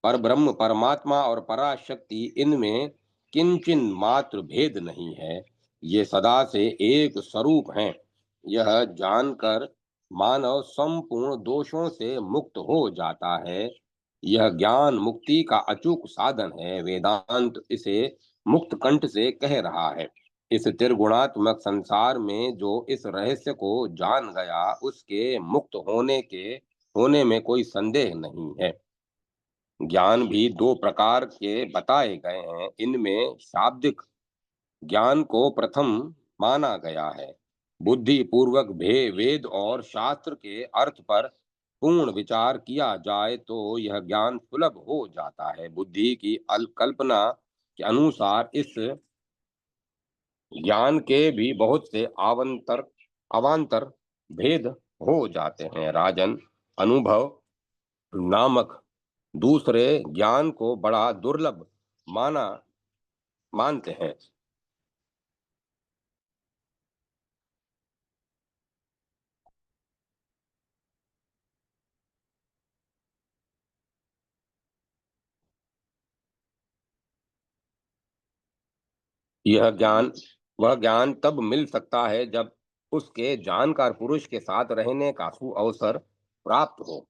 पर ब्रह्म परमात्मा और पराशक्ति इनमें किंचन मात्र भेद नहीं है। ये सदा से एक स्वरूप हैं। यह जानकर मानव संपूर्ण दोषों से मुक्त हो जाता है। यह ज्ञान मुक्ति का अचूक साधन है। वेदांत इसे मुक्त कंठ से कह रहा है। इस त्रिगुणात्मक संसार में जो इस रहस्य को जान गया, उसके मुक्त होने में कोई संदेह नहीं है। ज्ञान भी दो प्रकार के बताए गए हैं। इनमें शाब्दिक ज्ञान को प्रथम माना गया है। बुद्धि पूर्वक वेद और शास्त्र के अर्थ पर पूर्ण विचार किया जाए तो यह ज्ञान सुलभ हो जाता है। बुद्धि की कल्पना के अनुसार इस ज्ञान के भी बहुत से अवान्तर भेद हो जाते हैं। राजन, अनुभव नामक दूसरे ज्ञान को बड़ा दुर्लभ माना मानते हैं। यह ज्ञान वह ज्ञान तब मिल सकता है जब उसके जानकार पुरुष के साथ रहने का सुअवसर प्राप्त हो।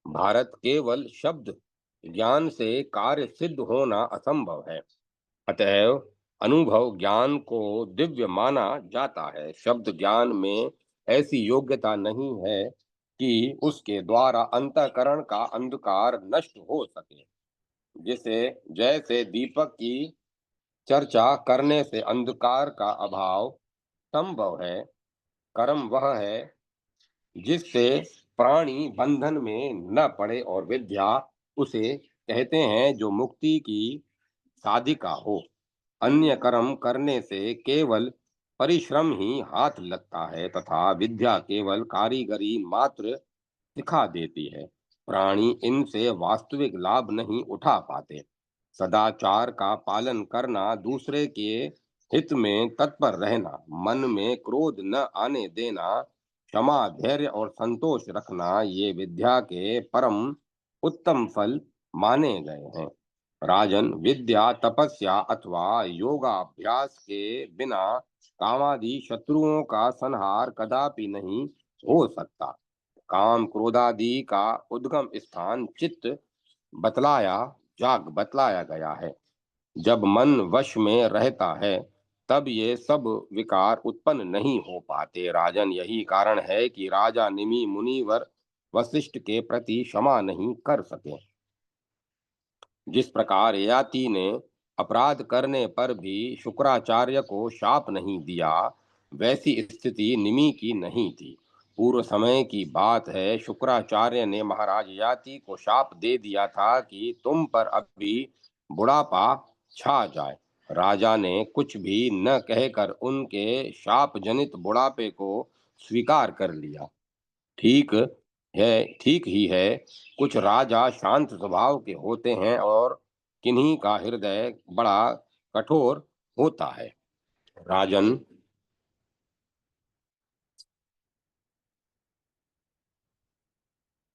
भारत केवल शब्द ज्ञान से कार्य सिद्ध होना असंभव है। अतएव अनुभव ज्ञान को दिव्य माना जाता है। शब्द ज्ञान में ऐसी योग्यता नहीं है कि उसके द्वारा अंतःकरण का अंधकार नष्ट हो सके। जिसे जैसे दीपक की चर्चा करने से अंधकार का अभाव संभव है, कर्म वह है जिससे प्राणी बंधन में न पड़े, और विद्या उसे कहते हैं जो मुक्ति की साधिका हो। अन्य कर्म करने से केवल परिश्रम ही हाथ लगता है तथा विद्या केवल कारीगरी मात्र सिखा देती है। प्राणी इनसे वास्तविक लाभ नहीं उठा पाते। सदाचार का पालन करना, दूसरे के हित में तत्पर रहना, मन में क्रोध न आने देना, क्षमा, धैर्य और संतोष रखना, ये विद्या के परम उत्तम फल माने गए हैं। राजन, विद्या, तपस्या अथवा योगाभ्यास के बिना कामादि शत्रुओं का संहार कदापि नहीं हो सकता। काम क्रोधादि का उद्गम स्थान चित्त बतलाया बतलाया गया है। जब मन वश में रहता है तब ये सब विकार उत्पन्न नहीं हो पाते। राजन, यही कारण है कि राजा निमि मुनिवर वशिष्ठ के प्रति क्षमा नहीं कर सके। जिस प्रकार ययाति ने अपराध करने पर भी शुक्राचार्य को शाप नहीं दिया, वैसी स्थिति निमि की नहीं थी। पूर्व समय की बात है, शुक्राचार्य ने महाराज ययाति को शाप दे दिया था कि तुम पर अभी बुढ़ापा छा जाए। राजा ने कुछ भी न कहकर उनके शाप जनित बुढ़ापे को स्वीकार कर लिया। ठीक ठीक ही है। कुछ राजा शांत स्वभाव के होते हैं और किन्हीं का हृदय बड़ा कठोर होता है। राजन,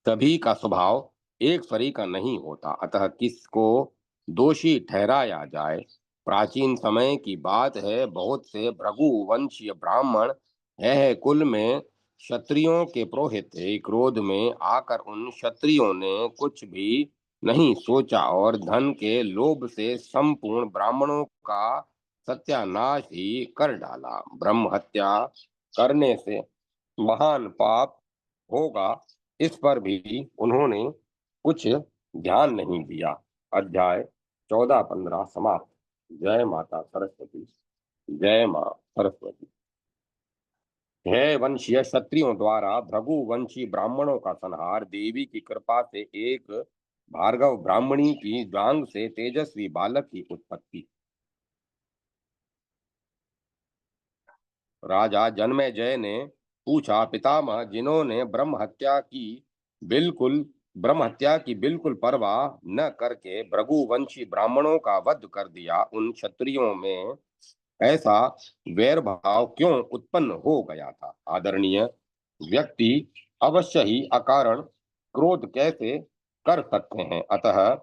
सभी का स्वभाव एक सरी का नहीं होता, अतः किसको दोषी ठहराया जाए। प्राचीन समय की बात है, बहुत से भृगु वंशीय ब्राह्मण है कुल में क्षत्रियों के पुरोहित थे। क्रोध में आकर उन क्षत्रियों ने कुछ भी नहीं सोचा और धन के लोभ से संपूर्ण ब्राह्मणों का सत्यानाश ही कर डाला। ब्रह्म हत्या करने से महान पाप होगा, इस पर भी उन्होंने कुछ ध्यान नहीं दिया। अध्याय 14-15 समाप्त। जय माता सरस्वती। जय मां सरस्वती। है वंशीय क्षत्रियों द्वारा भृगु वंशी ब्राह्मणों का संहार। देवी की कृपा से एक भार्गव ब्राह्मणी की जांग से तेजस्वी बालक की उत्पत्ति। राजा जन्मेजय ने पूछा, पितामह, जिन्होंने ब्रह्म हत्या की बिल्कुल परवाह न करके भृगुवंशी ब्राह्मणों का वध कर दिया, उन क्षत्रियों में ऐसा वैर भाव क्यों उत्पन्न हो गया था? आदरणीय व्यक्ति अवश्य ही अकारण क्रोध कैसे कर सकते हैं? अतः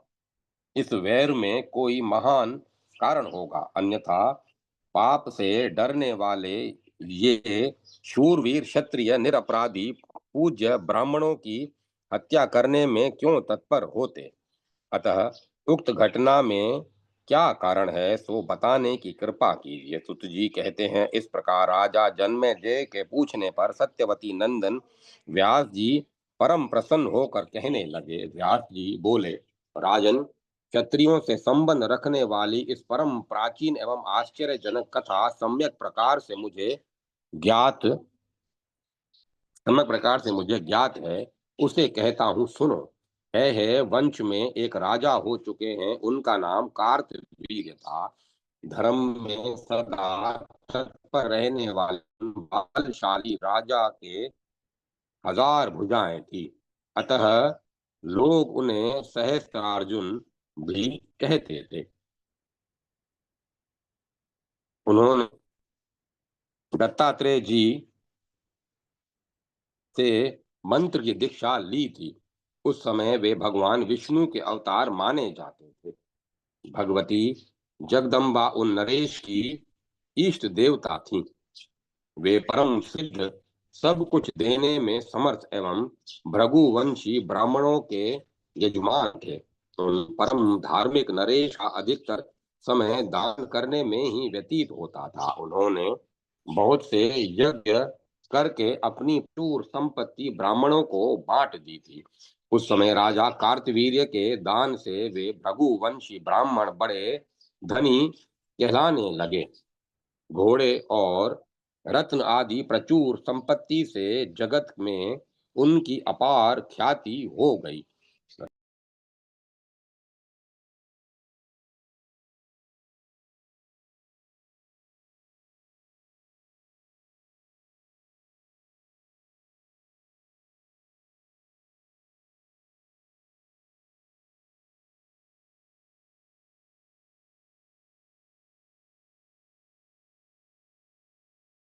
इस वैर में कोई महान कारण होगा, अन्यथा पाप से डरने वाले ये शूरवीर क्षत्रिय निरपराधी पूज्य ब्राह्मणों की हत्या करने में क्यों तत्पर होते? अतः उक्त घटना में क्या कारण है, सो बताने की कृपा कीजिए। सुत जी कहते हैं, इस प्रकार राजा जन्मेजय के पूछने पर सत्यवती नंदन व्यास जी परम प्रसन्न होकर कहने लगे। व्यास जी बोले, राजन, क्षत्रियों से संबंध रखने वाली इस परम प्राचीन एवं आश्चर्यजनक कथा ज्ञात सम्यक प्रकार से मुझे ज्ञात है, उसे कहता हूँ, सुनो। वंश में एक राजा हो चुके हैं, उनका नाम कार्तवीर्य था। धर्म में सदा तत्पर रहने वाले बलशाली राजा के हजार भुजाएं थी, अतः लोग उन्हें सहस्त्रार्जुन भी कहते थे। उन्होंने दत्तात्रेय जी से मंत्र की दीक्षा ली थी। उस समय वे भगवान विष्णु के अवतार माने जाते थे। भगवती जगदम्बा उन नरेश की इष्ट देवता थीं। वे परम सिद्ध, सब कुछ देने में समर्थ एवं भृगुवंशी ब्राह्मणों के यजमान थे। उन परम धार्मिक नरेश का अधिकतर समय दान करने में ही व्यतीत होता था। उन्होंने बहुत से यज्ञ करके अपनी पूर्ण संपत्ति ब्राह्मणों को बांट दी थी। उस समय राजा कार्तवीर्य के दान से वे भृगुवंशी ब्राह्मण बड़े धनी कहलाने लगे। घोड़े और रत्न आदि प्रचुर संपत्ति से जगत में उनकी अपार ख्याति हो गई।